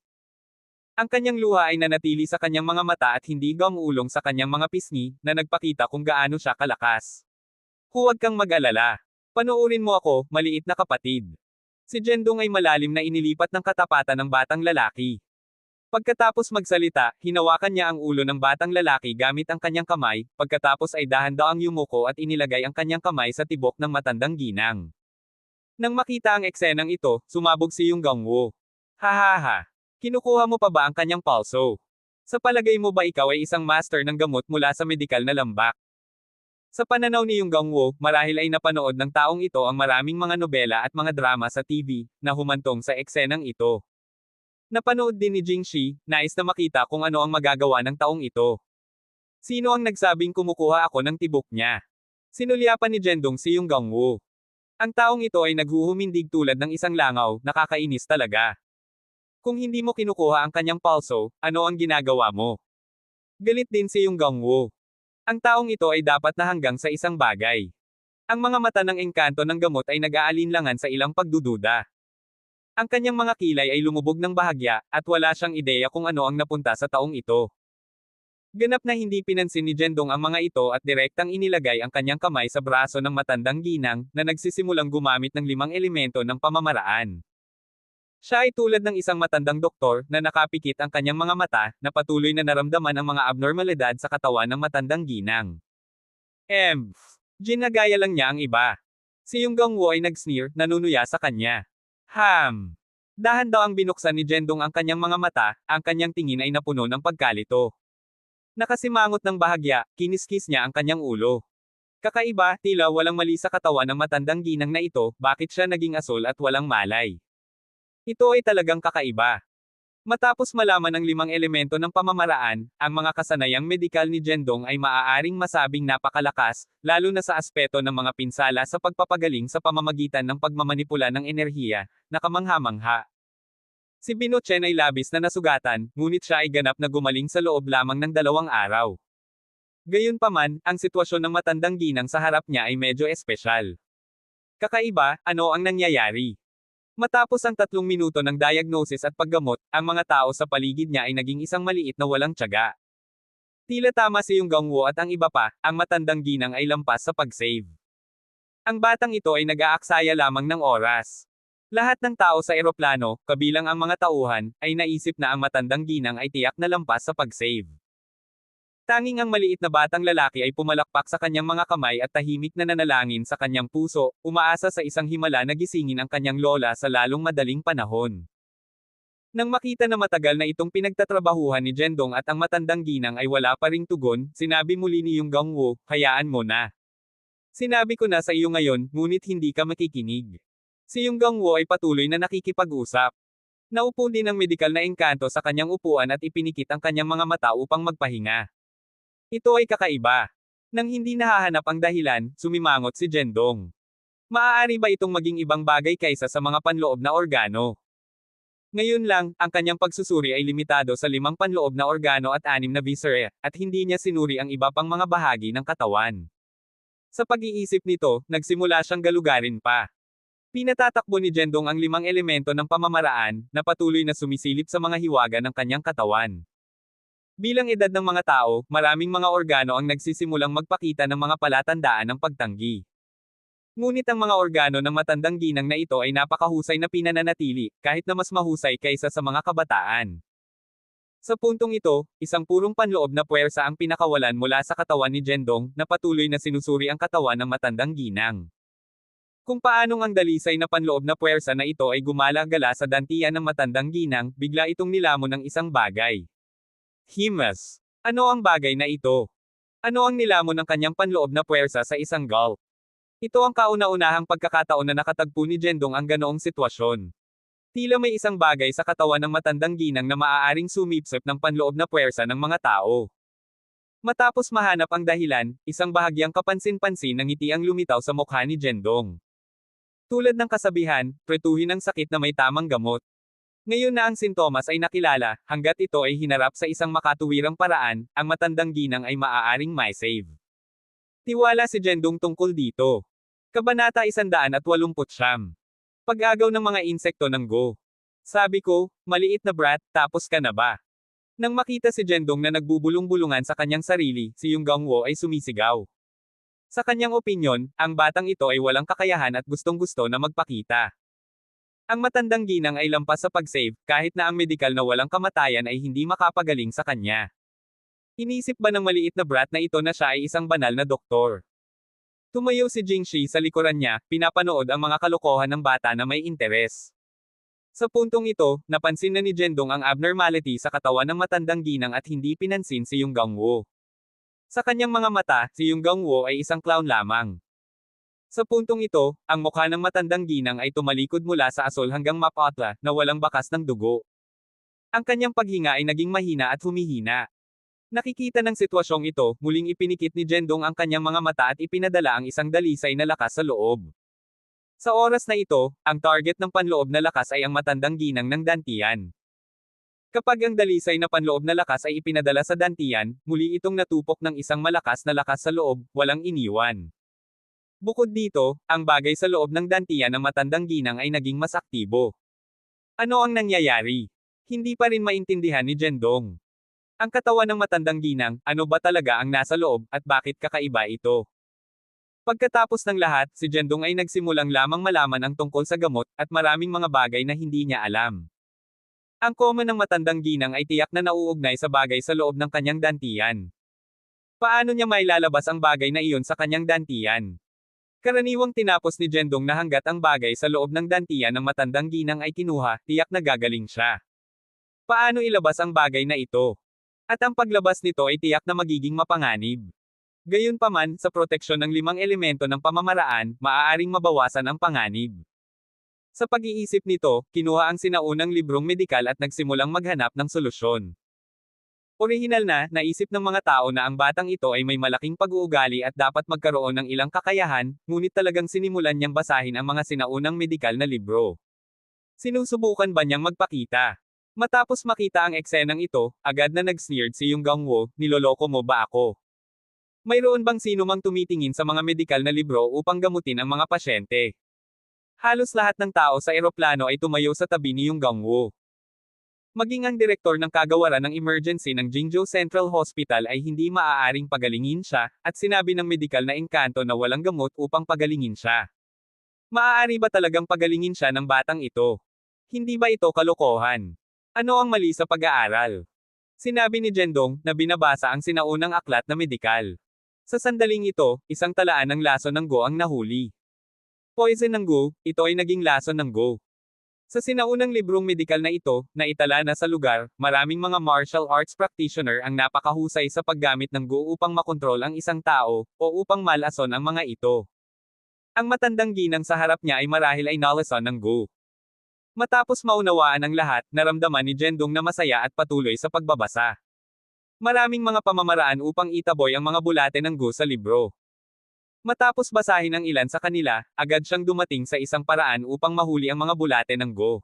[SPEAKER 1] Ang kanyang luha ay nanatili sa kanyang mga mata at hindi gumuulong sa kanyang mga pisngi, na nagpakita kung gaano siya kalakas. Huwag kang mag-alala. Panoorin mo ako, maliit na kapatid. Si Jendong ay malalim na inilipat ng katapatan ng batang lalaki. Pagkatapos magsalita, hinawakan niya ang ulo ng batang lalaki gamit ang kanyang kamay, pagkatapos ay dahan-daang yumuko at inilagay ang kanyang kamay sa tibok ng matandang ginang. Nang makita ang eksenang ito, sumabog si Yung Gangwo. Hahaha. Kinukuha mo pa ba ang kanyang palso? Sa palagay mo ba ikaw ay isang master ng gamot mula sa medikal na lambak? Sa pananaw ni Yung Gangwo, marahil ay napanood ng taong ito ang maraming mga nobela at mga drama sa TV, na humantong sa eksenang ito. Napanood din ni Jingxi, nais na makita kung ano ang magagawa ng taong ito. Sino ang nagsabing kumukuha ako ng tibok niya? Sinulyapan ni Jendong si Yung Gangwo. Ang taong ito ay naghuhumindig tulad ng isang langaw, nakakainis talaga. Kung hindi mo kinukuha ang kanyang palso, ano ang ginagawa mo? Galit din si Yung Gangwo. Ang taong ito ay dapat na hanggang sa isang bagay. Ang mga mata ng engkanto ng gamot ay nag-aalinlangan sa ilang pagdududa. Ang kanyang mga kilay ay lumubog ng bahagya, at wala siyang ideya kung ano ang napunta sa taong ito. Ganap na hindi pinansin ni Jendong ang mga ito at direktang inilagay ang kanyang kamay sa braso ng matandang ginang, na nagsisimulang gumamit ng 5 elemento ng pamamaraan. Siya ay tulad ng isang matandang doktor, na nakapikit ang kanyang mga mata, na patuloy na naramdaman ang mga abnormalidad sa katawan ng matandang ginang. Ginagaya lang niya ang iba. Si Yung Gangwo ay nag-sneer, nanunuya sa kanya. Dahan-dahang binuksan ni Jendong ang kanyang mga mata, ang kanyang tingin ay napuno ng pagkalito. Nakasimangot ng bahagya, kiniskis niya ang kanyang ulo. Kakaiba, tila walang mali sa katawan ng matandang ginang na ito, bakit siya naging asul at walang malay. Ito ay talagang kakaiba. Matapos malaman ang 5 elemento ng pamamaraan, ang mga kasanayang medikal ni Jendong ay maaaring masabing napakalakas, lalo na sa aspeto ng mga pinsala sa pagpapagaling sa pamamagitan ng pagmamanipula ng enerhiya, na kamangha-mangha. Si Binochen ay labis na nasugatan, ngunit siya ay ganap na gumaling sa loob lamang ng 2 araw. Gayunpaman, ang sitwasyon ng matandang ginang sa harap niya ay medyo espesyal. Kakaiba, ano ang nangyayari? Matapos ang 3 minuto ng diagnosis at paggamot, ang mga tao sa paligid niya ay naging isang maliit na walang tiyaga. Tila tama si Yung Gangwo at ang iba pa, ang matandang ginang ay lampas sa pag-save. Ang batang ito ay nag-aaksaya lamang ng oras. Lahat ng tao sa eroplano, kabilang ang mga tauhan, ay naisip na ang matandang ginang ay tiyak na lampas sa pag-save. Tanging ang maliit na batang lalaki ay pumalakpak sa kanyang mga kamay at tahimik na nanalangin sa kanyang puso, umaasa sa isang himala na gisingin ang kanyang lola sa lalong madaling panahon. Nang makita na matagal na itong pinagtatrabahuhan ni Jendong at ang matandang ginang ay wala pa ring tugon, sinabi muli ni Yung Gangwo, hayaan mo na. Sinabi ko na sa iyo ngayon, ngunit hindi ka makikinig. Si Yung Gangwo ay patuloy na nakikipag-usap. Naupo din ang medikal na engkanto sa kanyang upuan at ipinikit ang kanyang mga mata upang magpahinga. Ito ay kakaiba. Nang hindi nahahanap ang dahilan, sumimangot si Jendong. Maaari ba itong maging ibang bagay kaysa sa mga panloob na organo? Ngayon lang, ang kanyang pagsusuri ay limitado sa 5 panloob na organo at 6 na viscera, at hindi niya sinuri ang iba pang mga bahagi ng katawan. Sa pag-iisip nito, nagsimula siyang galugarin pa. Pinatatakbo ni Jendong ang 5 elemento ng pamamaraan, na patuloy na sumisilip sa mga hiwaga ng kanyang katawan. Bilang edad ng mga tao, maraming mga organo ang nagsisimulang magpakita ng mga palatandaan ng pagtanggi. Ngunit ang mga organo ng matandang ginang na ito ay napakahusay na pinananatili, kahit na mas mahusay kaysa sa mga kabataan. Sa puntong ito, isang purong panloob na puwersa ang pinakawalan mula sa katawan ni Jendong, na patuloy na sinusuri ang katawan ng matandang ginang. Kung paanong ang dalisay na panloob na puwersa na ito ay gumala-gala sa dantian ng matandang ginang, bigla itong nilamon ng isang bagay. Himas. Ano ang bagay na ito? Ano ang nilamon ng kanyang panloob na puwersa sa isang gulp? Ito ang kauna-unahang pagkakataon na nakatagpo ni Jendong ang ganoong sitwasyon. Tila may isang bagay sa katawan ng matandang ginang na maaaring sumipsip ng panloob na puwersa ng mga tao. Matapos mahanap ang dahilan, isang bahagyang kapansin-pansin ng ngiti ang lumitaw sa mukha ni Jendong. Tulad ng kasabihan, pretuhin ang sakit na may tamang gamot. Ngayon na ang sintomas ay nakilala, hanggat ito ay hinarap sa isang makatuwirang paraan, ang matandang ginang ay maaaring mai-save. Tiwala si Jendong tungkol dito. Kabanata 189. Pag-agaw ng mga insekto ng Go. Sabi ko, maliit na brat, tapos ka na ba? Nang makita si Jendong na nagbubulong-bulungan sa kanyang sarili, si Yung Gangwo ay sumisigaw. Sa kanyang opinyon, ang batang ito ay walang kakayahan at gustong-gusto na magpakita. Ang matandang ginang ay lampas sa pag-save, kahit na ang medikal na walang kamatayan ay hindi makapagaling sa kanya. Inisip ba ng maliit na brat na ito na siya ay isang banal na doktor? Tumayo si Jingshi sa likuran niya, pinapanood ang mga kalokohan ng bata na may interes. Sa puntong ito, napansin na ni Jendong ang abnormality sa katawan ng matandang ginang at hindi pinansin si Yung Gangwo. Sa kanyang mga mata, si Yung Gangwo ay isang clown lamang. Sa puntong ito, ang mukha ng matandang ginang ay tumalikod mula sa asol hanggang mapatla, na walang bakas ng dugo. Ang kanyang paghinga ay naging mahina at humihina. Nakikita ng sitwasyong ito, muling ipinikit ni Jendong ang kanyang mga mata at ipinadala ang isang dalisay na lakas sa loob. Sa oras na ito, ang target ng panloob na lakas ay ang matandang ginang ng dantian. Kapag ang dalisay na panloob na lakas ay ipinadala sa dantian, muli itong natupok ng isang malakas na lakas sa loob, walang iniwan. Bukod dito, ang bagay sa loob ng dantian ng matandang ginang ay naging mas aktibo. Ano ang nangyayari? Hindi pa rin maintindihan ni Jendong. Ang katawan ng matandang ginang, ano ba talaga ang nasa loob, at bakit kakaiba ito? Pagkatapos ng lahat, si Jendong ay nagsimulang lamang malaman ang tungkol sa gamot, at maraming mga bagay na hindi niya alam. Ang koma ng matandang ginang ay tiyak na nauugnay sa bagay sa loob ng kanyang dantian. Paano niya mailalabas ang bagay na iyon sa kanyang dantian? Karaniwang tinapos ni Jendong na hanggat ang bagay sa loob ng dantian ng matandang ginang ay kinuha, tiyak na gagaling siya. Paano ilabas ang bagay na ito? At ang paglabas nito ay tiyak na magiging mapanganib. Gayunpaman, sa proteksyon ng 5 elemento ng pamamaraan, maaaring mabawasan ang panganib. Sa pag-iisip nito, kinuha ang sinaunang librong medikal at nagsimulang maghanap ng solusyon. Orihinal na, naisip ng mga tao na ang batang ito ay may malaking pag-uugali at dapat magkaroon ng ilang kakayahan, ngunit talagang sinimulan niyang basahin ang mga sinaunang medikal na libro. Sinusubukan ba niyang magpakita? Matapos makita ang eksenang ito, agad na nag-sneered si Yung Gangwo, niloloko mo ba ako? Mayroon bang sino mang tumitingin sa mga medikal na libro upang gamutin ang mga pasyente? Halos lahat ng tao sa eroplano ay tumayo sa tabi ni Yung Gangwo. Maging ang direktor ng kagawaran ng emergency ng Jingzhou Central Hospital ay hindi maaaring pagalingin siya, at sinabi ng medikal na engkanto na walang gamot upang pagalingin siya. Maaari ba talagang pagalingin siya ng batang ito? Hindi ba ito kalokohan? Ano ang mali sa pag-aaral? Sinabi ni Jendong, na binabasa ang sinaunang aklat na medikal. Sa sandaling ito, isang talaan ng laso ng Go ang nahuli. Poison ng Go, ito ay naging laso ng Go. Sa sinaunang librong medikal na ito, na itala na sa lugar, maraming mga martial arts practitioner ang napakahusay sa paggamit ng Go upang makontrol ang isang tao, o upang malason ang mga ito. Ang matandang ginang sa harap niya ay marahil ay nalason ng Go. Matapos maunawaan ang lahat, naramdaman ni Jendong na masaya at patuloy sa pagbabasa. Maraming mga pamamaraan upang itaboy ang mga bulate ng Go sa libro. Matapos basahin ang ilan sa kanila, agad siyang dumating sa isang paraan upang mahuli ang mga bulate ng Go.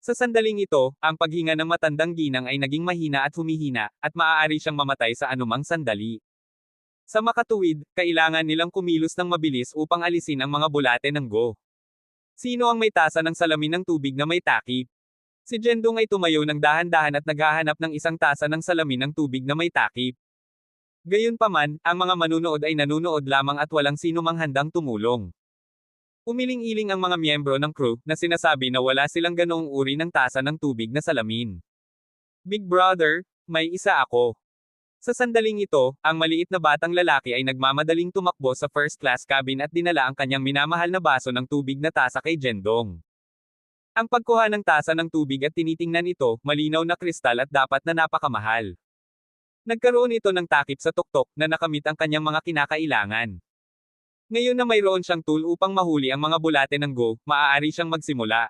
[SPEAKER 1] Sa sandaling ito, ang paghinga ng matandang ginang ay naging mahina at humihina, at maaari siyang mamatay sa anumang sandali. Sa makatuwid, kailangan nilang kumilos ng mabilis upang alisin ang mga bulate ng Go. Sino ang may tasa ng salamin ng tubig na may takip? Si Jendong ay tumayo ng dahan-dahan at naghahanap ng isang tasa ng salamin ng tubig na may takip. Gayunpaman, ang mga manunood ay nanunood lamang at walang sinumang handang tumulong. Umiling-iling ang mga miyembro ng crew na sinasabi na wala silang ganoong uri ng tasa ng tubig na salamin. Big Brother, may isa ako. Sa sandaling ito, ang maliit na batang lalaki ay nagmamadaling tumakbo sa first class cabin at dinala ang kanyang minamahal na baso ng tubig na tasa kay Jendong. Ang pagkuha ng tasa ng tubig at tinitingnan ito, malinaw na kristal at dapat na napakamahal. Nagkaroon ito ng takip sa tuktok na nakamit ang kanyang mga kinakailangan. Ngayon na mayroon siyang tool upang mahuli ang mga bulate ng Go, maaari siyang magsimula.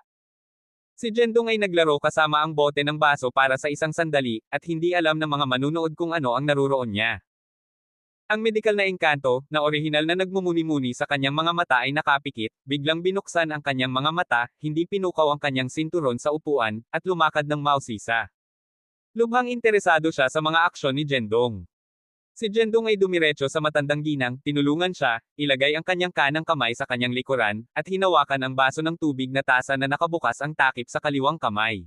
[SPEAKER 1] Si Jendong ay naglaro kasama ang bote ng baso para sa isang sandali, at hindi alam ng mga manunood kung ano ang naruroon niya. Ang medikal na engkanto, na orihinal na nagmumuni-muni sa kanyang mga mata ay nakapikit, biglang binuksan ang kanyang mga mata, hindi pinukaw ang kanyang sinturon sa upuan, at lumakad ng mausisa. Lubhang interesado siya sa mga aksyon ni Jendong. Si Jendong ay dumiretso sa matandang ginang, tinulungan siya, ilagay ang kanyang kanang kamay sa kanyang likuran, at hinawakan ang baso ng tubig na tasa na nakabukas ang takip sa kaliwang kamay.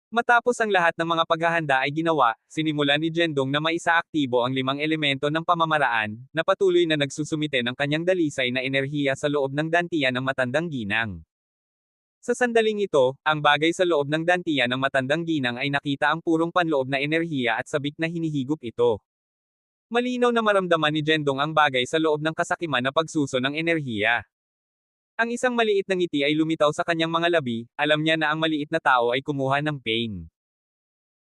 [SPEAKER 1] Matapos ang lahat ng mga paghahanda ay ginawa, sinimulan ni Jendong na maisaaktibo ang 5 elemento ng pamamaraan, na patuloy na nagsusumite ng kanyang dalisay na enerhiya sa loob ng dantiyan ng matandang ginang. Sa sandaling ito, ang bagay sa loob ng dantiyan ng matandang ginang ay nakita ang purong panloob na enerhiya at sabik na hinihigop ito. Malinaw na maramdaman ni Jendong ang bagay sa loob ng kasakiman na pagsuso ng enerhiya. Ang isang maliit na ngiti ay lumitaw sa kanyang mga labi, alam niya na ang maliit na tao ay kumuha ng pain.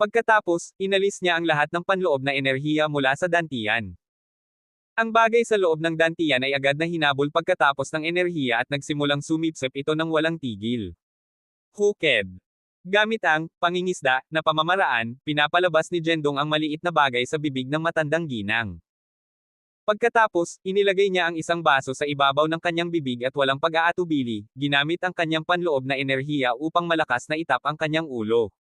[SPEAKER 1] Pagkatapos, inalis niya ang lahat ng panloob na enerhiya mula sa dantiyan. Ang bagay sa loob ng dantiyan ay agad na hinabol pagkatapos ng enerhiya at nagsimulang sumipsip ito ng walang tigil. Hooked. Gamit ang pangingisda na pamamaraan, pinapalabas ni Jendong ang maliit na bagay sa bibig ng matandang ginang. Pagkatapos, inilagay niya ang isang baso sa ibabaw ng kanyang bibig at walang pag-aatubili, ginamit ang kanyang panloob na enerhiya upang malakas na itap ang kanyang ulo.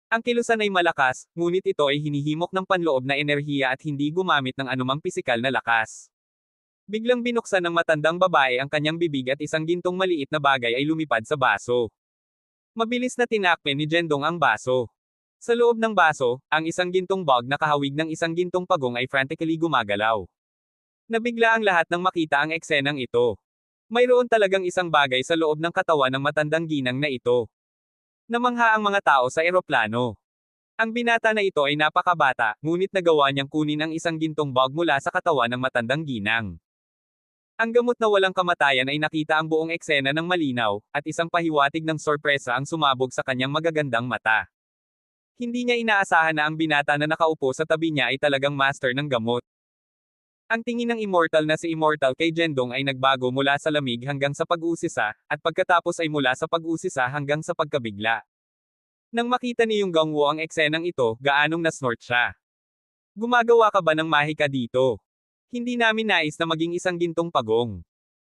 [SPEAKER 1] Ang kilusan ay malakas, ngunit ito ay hinihimok ng panloob na enerhiya at hindi gumamit ng anumang pisikal na lakas. Biglang binuksan ng matandang babae ang kanyang bibig at isang gintong maliit na bagay ay lumipad sa baso. Mabilis na tinakpe ni Jendong ang baso. Sa loob ng baso, ang isang gintong bug na kahawig ng isang gintong pagong ay frantically gumagalaw. Nabigla ang lahat nang makita ang eksenang ito. Mayroon talagang isang bagay sa loob ng katawan ng matandang ginang na ito. Namangha ang mga tao sa eroplano. Ang binata na ito ay napakabata, ngunit nagawa niyang kunin ang isang gintong bug mula sa katawan ng matandang ginang. Ang gamot na walang kamatayan ay nakita ang buong eksena ng malinaw, at isang pahiwatig ng sorpresa ang sumabog sa kanyang magagandang mata. Hindi niya inaasahan na ang binata na nakaupo sa tabi niya ay talagang master ng gamot. Ang tingin ng immortal na si Immortal kay Jendong ay nagbago mula sa lamig hanggang sa pag-usisa, at pagkatapos ay mula sa pag-usisa hanggang sa pagkabigla. Nang makita ni Yung Gangwo ang eksenang ito, gaanong nasnort siya. Gumagawa ka ba ng mahika dito? Hindi namin nais na maging isang gintong pagong.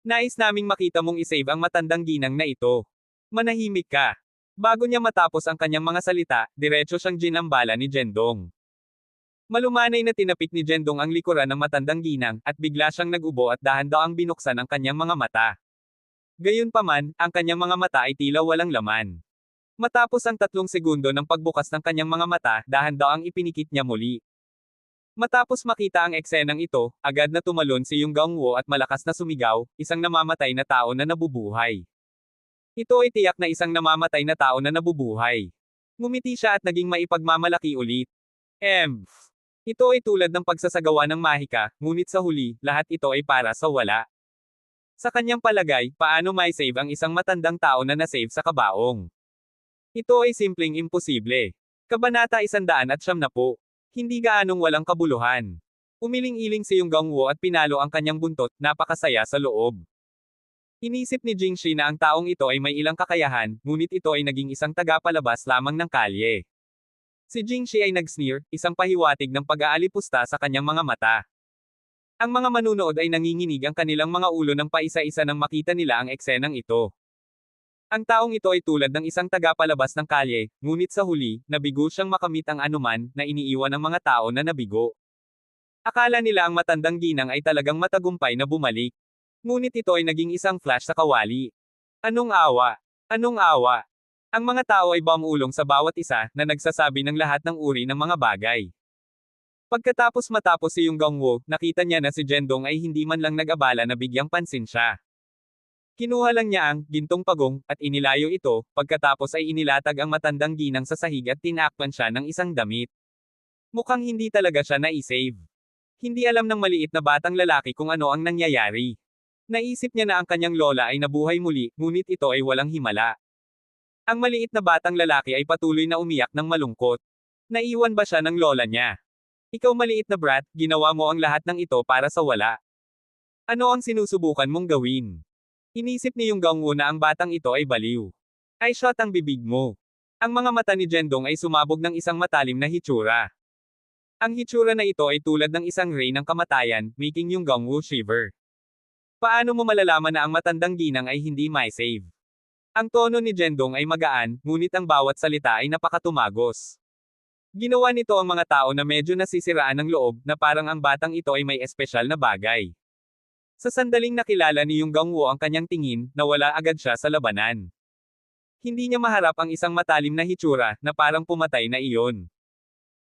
[SPEAKER 1] Nais naming makita mong isave ang matandang ginang na ito. Manahimik ka. Bago niya matapos ang kanyang mga salita, diretso siyang ginambala ni Jendong. Malumanay na tinapik ni Jendong ang likuran ng matandang ginang, at bigla siyang nag-ubo at dahan-daang binuksan ang kanyang mga mata. Gayunpaman, ang kanyang mga mata ay tila walang laman. Matapos ang 3 segundo ng pagbukas ng kanyang mga mata, dahan-daang ipinikit niya muli. Matapos makita ang eksenang ito, agad na tumalon si Yung Gangwo at malakas na sumigaw, isang namamatay na tao na nabubuhay. Ito ay tiyak na isang namamatay na tao na nabubuhay. Ngumiti siya at naging maipagmamalaki ulit. Ito ay tulad ng pagsasagawa ng mahika, ngunit sa huli, lahat ito ay para sa wala. Sa kanyang palagay, paano may save ang isang matandang tao na nasave sa kabaong? Ito ay simpleng imposible. Kabanata 170. Hindi gaanong walang kabuluhan. Umiling-iling si Yung Gangwo at pinalo ang kanyang buntot, napakasaya sa loob. Inisip ni Jingshi na ang taong ito ay may ilang kakayahan, ngunit ito ay naging isang tagapalabas lamang ng kalye. Si Jingshi ay nag-sneer, isang pahiwatig ng pag-aalipusta sa kanyang mga mata. Ang mga manunood ay nanginginig ang kanilang mga ulo ng paisa-isa nang makita nila ang eksenang ito. Ang taong ito ay tulad ng isang tagapalabas ng kalye, ngunit sa huli, nabigo siyang makamit ang anuman na iniiwan ng mga tao na nabigo. Akala nila ang matandang ginang ay talagang matagumpay na bumalik. Ngunit ito ay naging isang flash sa kawali. Anong awa? Anong awa? Ang mga tao ay bumulong sa bawat isa na nagsasabi ng lahat ng uri ng mga bagay. Matapos si Yung Gangwo, nakita niya na si Jendong ay hindi man lang nag-abala na bigyang pansin siya. Kinuha lang niya ang gintong pagong at inilayo ito, pagkatapos ay inilatag ang matandang ginang sa sahig at tinakpan siya ng isang damit. Mukhang hindi talaga siya na-save. Hindi alam ng maliit na batang lalaki kung ano ang nangyayari. Naisip niya na ang kanyang lola ay nabuhay muli, ngunit ito ay walang himala. Ang maliit na batang lalaki ay patuloy na umiyak ng malungkot. Naiwan ba siya ng lola niya? Ikaw maliit na brat, ginawa mo ang lahat ng ito para sa wala. Ano ang sinusubukan mong gawin? Inisip ni Yung Gangwo na ang batang ito ay baliw. Ay shot ang bibig mo. Ang mga mata ni Jendong ay sumabog ng isang matalim na hitsura. Ang hitsura na ito ay tulad ng isang ray ng kamatayan, making Yung Gangwo shiver. Paano mo malalaman na ang matandang ginang ay hindi may save? Ang tono ni Jendong ay magaan, ngunit ang bawat salita ay napakatumagos. Ginawa nito ang mga tao na medyo nasisiraan ng loob, na parang ang batang ito ay may espesyal na bagay. Sa sandaling nakilala ni Yung Gangwo ang kanyang tingin, nawala agad siya sa labanan. Hindi niya maharap ang isang matalim na hitsura, na parang pumatay na iyon.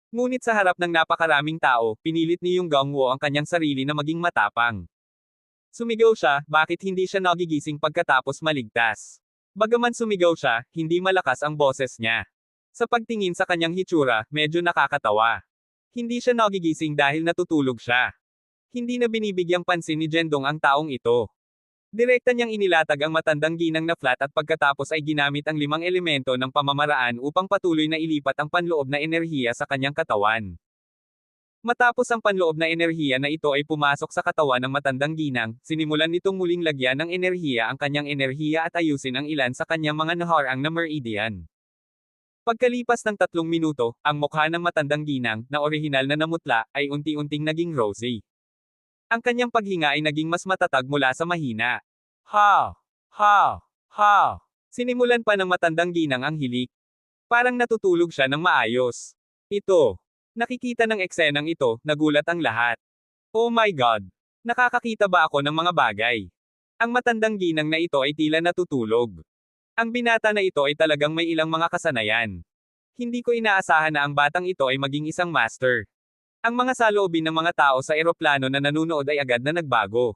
[SPEAKER 1] Ngunit sa harap ng napakaraming tao, pinilit ni Yung Gangwo ang kanyang sarili na maging matapang. Sumigaw siya, bakit hindi siya nagigising pagkatapos maligtas? Bagaman sumigaw siya, hindi malakas ang boses niya. Sa pagtingin sa kanyang hitsura, medyo nakakatawa. Hindi siya nagigising dahil natutulog siya. Hindi na binibigyang pansin ni Jendong ang taong ito. Direkta niyang inilatag ang matandang ginang na flat at pagkatapos ay ginamit ang 5 elemento ng pamamaraan upang patuloy na ilipat ang panloob na enerhiya sa kanyang katawan. Matapos ang panloob na enerhiya na ito ay pumasok sa katawan ng matandang ginang, sinimulan nitong muling lagyan ng enerhiya ang kanyang enerhiya at ayusin ang ilan sa kanyang mga naharang na meridian. Pagkalipas ng 3 minuto, ang mukha ng matandang ginang, na orihinal na namutla, ay unti-unting naging rosy. Ang kanyang paghinga ay naging mas matatag mula sa mahina. Ha! Ha! Ha! Sinimulan pa ng matandang ginang ang hilik. Parang natutulog siya ng maayos. Ito. Nakikita ng eksenang ito, nagulat ang lahat. Oh my God! Nakakakita ba ako ng mga bagay? Ang matandang ginang na ito ay tila natutulog. Ang binata na ito ay talagang may ilang mga kasanayan. Hindi ko inaasahan na ang batang ito ay maging isang master. Ang mga saloobin ng mga tao sa eroplano na nanunood ay agad na nagbago.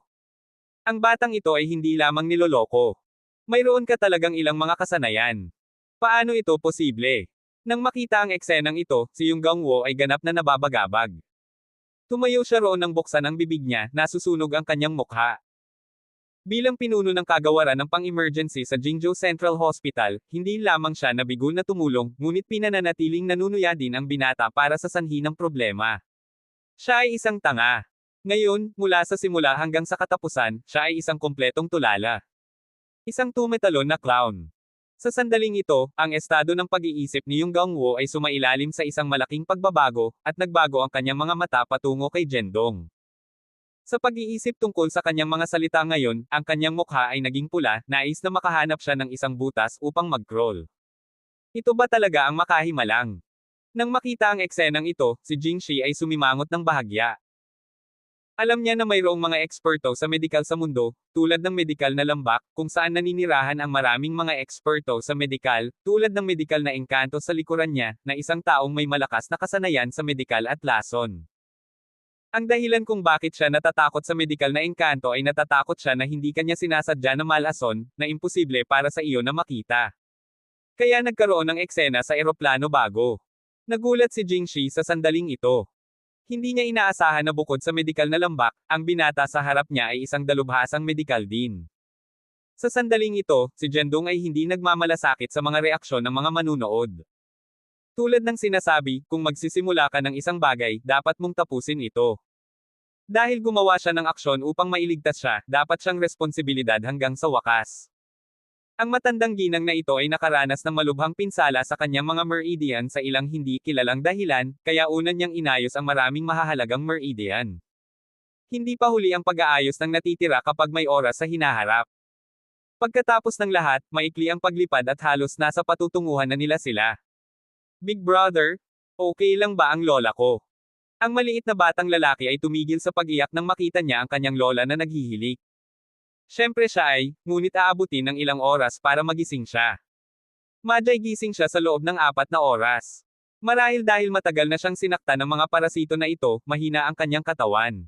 [SPEAKER 1] Ang batang ito ay hindi lamang niloloko. Mayroon ka talagang ilang mga kasanayan. Paano ito posible? Nang makita ang eksenang ito, si Yung Gangwo ay ganap na nababagabag. Tumayo siya roon nang buksan ang bibig niya, nasusunog ang kanyang mukha. Bilang pinuno ng kagawaran ng pang-emergency sa Jingzhou Central Hospital, hindi lamang siya nabigo na tumulong, ngunit pinananatiling nanunuya din ang binata para sa sanhi ng problema. Siya ay isang tanga. Ngayon, mula sa simula hanggang sa katapusan, siya ay isang kompletong tulala. Isang tumetalon na clown. Sa sandaling ito, ang estado ng pag-iisip ni Yung Gangwo ay sumailalim sa isang malaking pagbabago, at nagbago ang kanyang mga mata patungo kay Jendong. Sa pag-iisip tungkol sa kanyang mga salita ngayon, ang kanyang mukha ay naging pula, nais na makahanap siya ng isang butas upang mag-crawl. Ito ba talaga ang makahimalang? Nang makita ang eksenang ito, si Jingshi ay sumimangot ng bahagya. Alam niya na mayroong mga eksperto sa medikal sa mundo, tulad ng medikal na lambak, kung saan naninirahan ang maraming mga eksperto sa medikal, tulad ng medikal na engkanto sa likuran niya, na isang taong may malakas na kasanayan sa medikal at lason. Ang dahilan kung bakit siya natatakot sa medikal na engkanto ay natatakot siya na hindi kanya sinasadya na malason, na imposible para sa iyo na makita. Kaya nagkaroon ng eksena sa eroplano bago. Nagulat si Jingshi sa sandaling ito. Hindi niya inaasahan na bukod sa medikal na lambak, ang binata sa harap niya ay isang dalubhasang medikal din. Sa sandaling ito, si Jendong ay hindi nagmamalasakit sa mga reaksyon ng mga manunood. Tulad ng sinasabi, kung magsisimula ka ng isang bagay, dapat mong tapusin ito. Dahil gumawa siya ng aksyon upang mailigtas siya, dapat siyang responsibilidad hanggang sa wakas. Ang matandang ginang na ito ay nakaranas ng malubhang pinsala sa kanyang mga meridian sa ilang hindi kilalang dahilan, kaya una niyang inayos ang maraming mahahalagang meridian. Hindi pa huli ang pag-aayos ng natitira kapag may oras sa hinaharap. Pagkatapos ng lahat, maikli ang paglipad at halos nasa patutunguhan na nila sila. Big brother, okay lang ba ang lola ko? Ang maliit na batang lalaki ay tumigil sa pag-iyak nang makita niya ang kanyang lola na naghihilik. Siyempre siya ay, ngunit aabutin ng ilang oras para magising siya. Madyay gising siya sa loob ng 4 na oras. Marahil dahil matagal na siyang sinaktan ng mga parasito na ito, mahina ang kanyang katawan.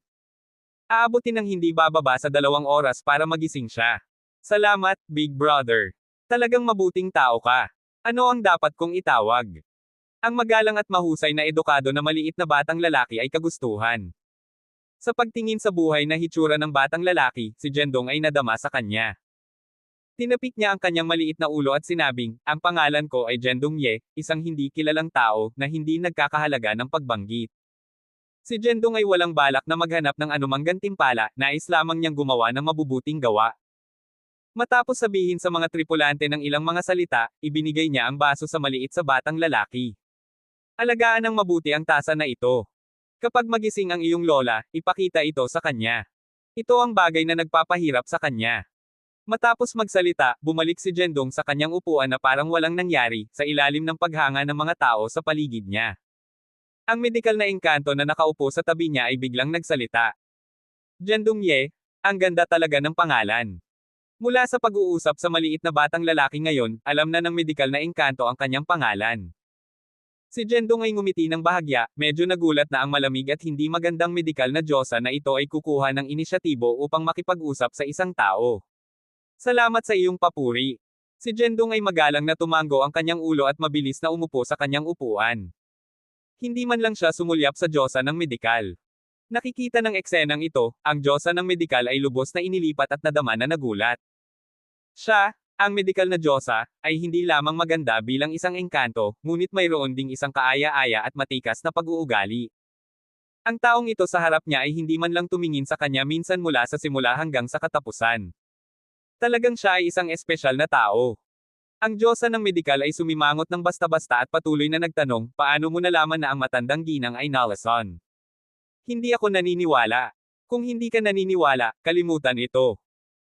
[SPEAKER 1] Aabutin ng hindi bababa sa 2 oras para magising siya. Salamat, Big Brother. Talagang mabuting tao ka. Ano ang dapat kong itawag? Ang magalang at mahusay na edukado na maliit na batang lalaki ay kagustuhan. Sa pagtingin sa buhay na hitsura ng batang lalaki, si Jendong ay nadama sa kanya. Tinapik niya ang kanyang maliit na ulo at sinabing, ang pangalan ko ay Jendong Ye, isang hindi kilalang tao na hindi nagkakahalaga ng pagbanggit. Si Jendong ay walang balak na maghanap ng anumang gantimpala, nais lamang niyang gumawa ng mabubuting gawa. Matapos sabihin sa mga tripulante ng ilang mga salita, ibinigay niya ang baso sa maliit sa batang lalaki. Alagaan ng mabuti ang tasa na ito. Kapag magising ang iyong lola, ipakita ito sa kanya. Ito ang bagay na nagpapahirap sa kanya. Matapos magsalita, bumalik si Jendong sa kanyang upuan na parang walang nangyari, sa ilalim ng paghanga ng mga tao sa paligid niya. Ang medikal na engkanto na nakaupo sa tabi niya ay biglang nagsalita. Jendong Ye, ang ganda talaga ng pangalan. Mula sa pag-uusap sa maliit na batang lalaki ngayon, alam na ng medikal na engkanto ang kanyang pangalan. Si Jendong ay ngumiti ng bahagya, medyo nagulat na ang malamig at hindi magandang medikal na diyosa na ito ay kukuha ng inisyatibo upang makipag-usap sa isang tao. Salamat sa iyong papuri. Si Jendong ay magalang na tumango ang kanyang ulo at mabilis na umupo sa kanyang upuan. Hindi man lang siya sumulyap sa diyosa ng medikal. Nakikita ng eksenang ito, ang diyosa ng medikal ay lubos na inilipat at nadama na nagulat. Siya, ang medikal na diyosa, ay hindi lamang maganda bilang isang engkanto, ngunit mayroon ding isang kaaya-aya at matikas na pag-uugali. Ang taong ito sa harap niya ay hindi man lang tumingin sa kanya minsan mula sa simula hanggang sa katapusan. Talagang siya ay isang espesyal na tao. Ang diyosa ng medikal ay sumimangot ng basta-basta at patuloy na nagtanong, paano mo nalaman na ang matandang ginang ay Nalason? Hindi ako naniniwala. Kung hindi ka naniniwala, kalimutan ito.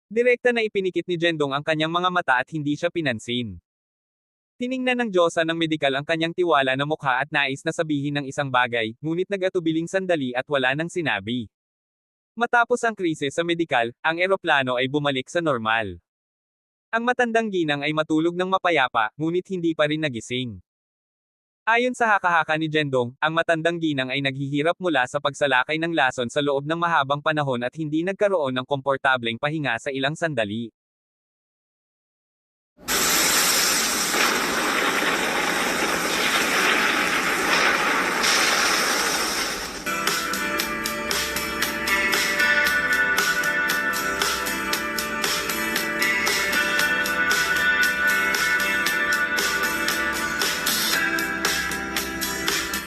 [SPEAKER 1] Direkta na ipinikit ni Jendong ang kanyang mga mata at hindi siya pinansin. Tiningnan ng diyosa ng medikal ang kanyang tiwala na mukha at nais na sabihin ng isang bagay, ngunit nag-atubiling sandali at wala nang sinabi. Matapos ang krisis sa medikal, ang eroplano ay bumalik sa normal. Ang matandang ginang ay matulog ng mapayapa, ngunit hindi pa rin nagising. Ayon sa haka-haka ni Jendong, ang matandang ginang ay naghihirap mula sa pagsalakay ng lason sa loob ng mahabang panahon at hindi nagkaroon ng komportableng pahinga sa ilang sandali.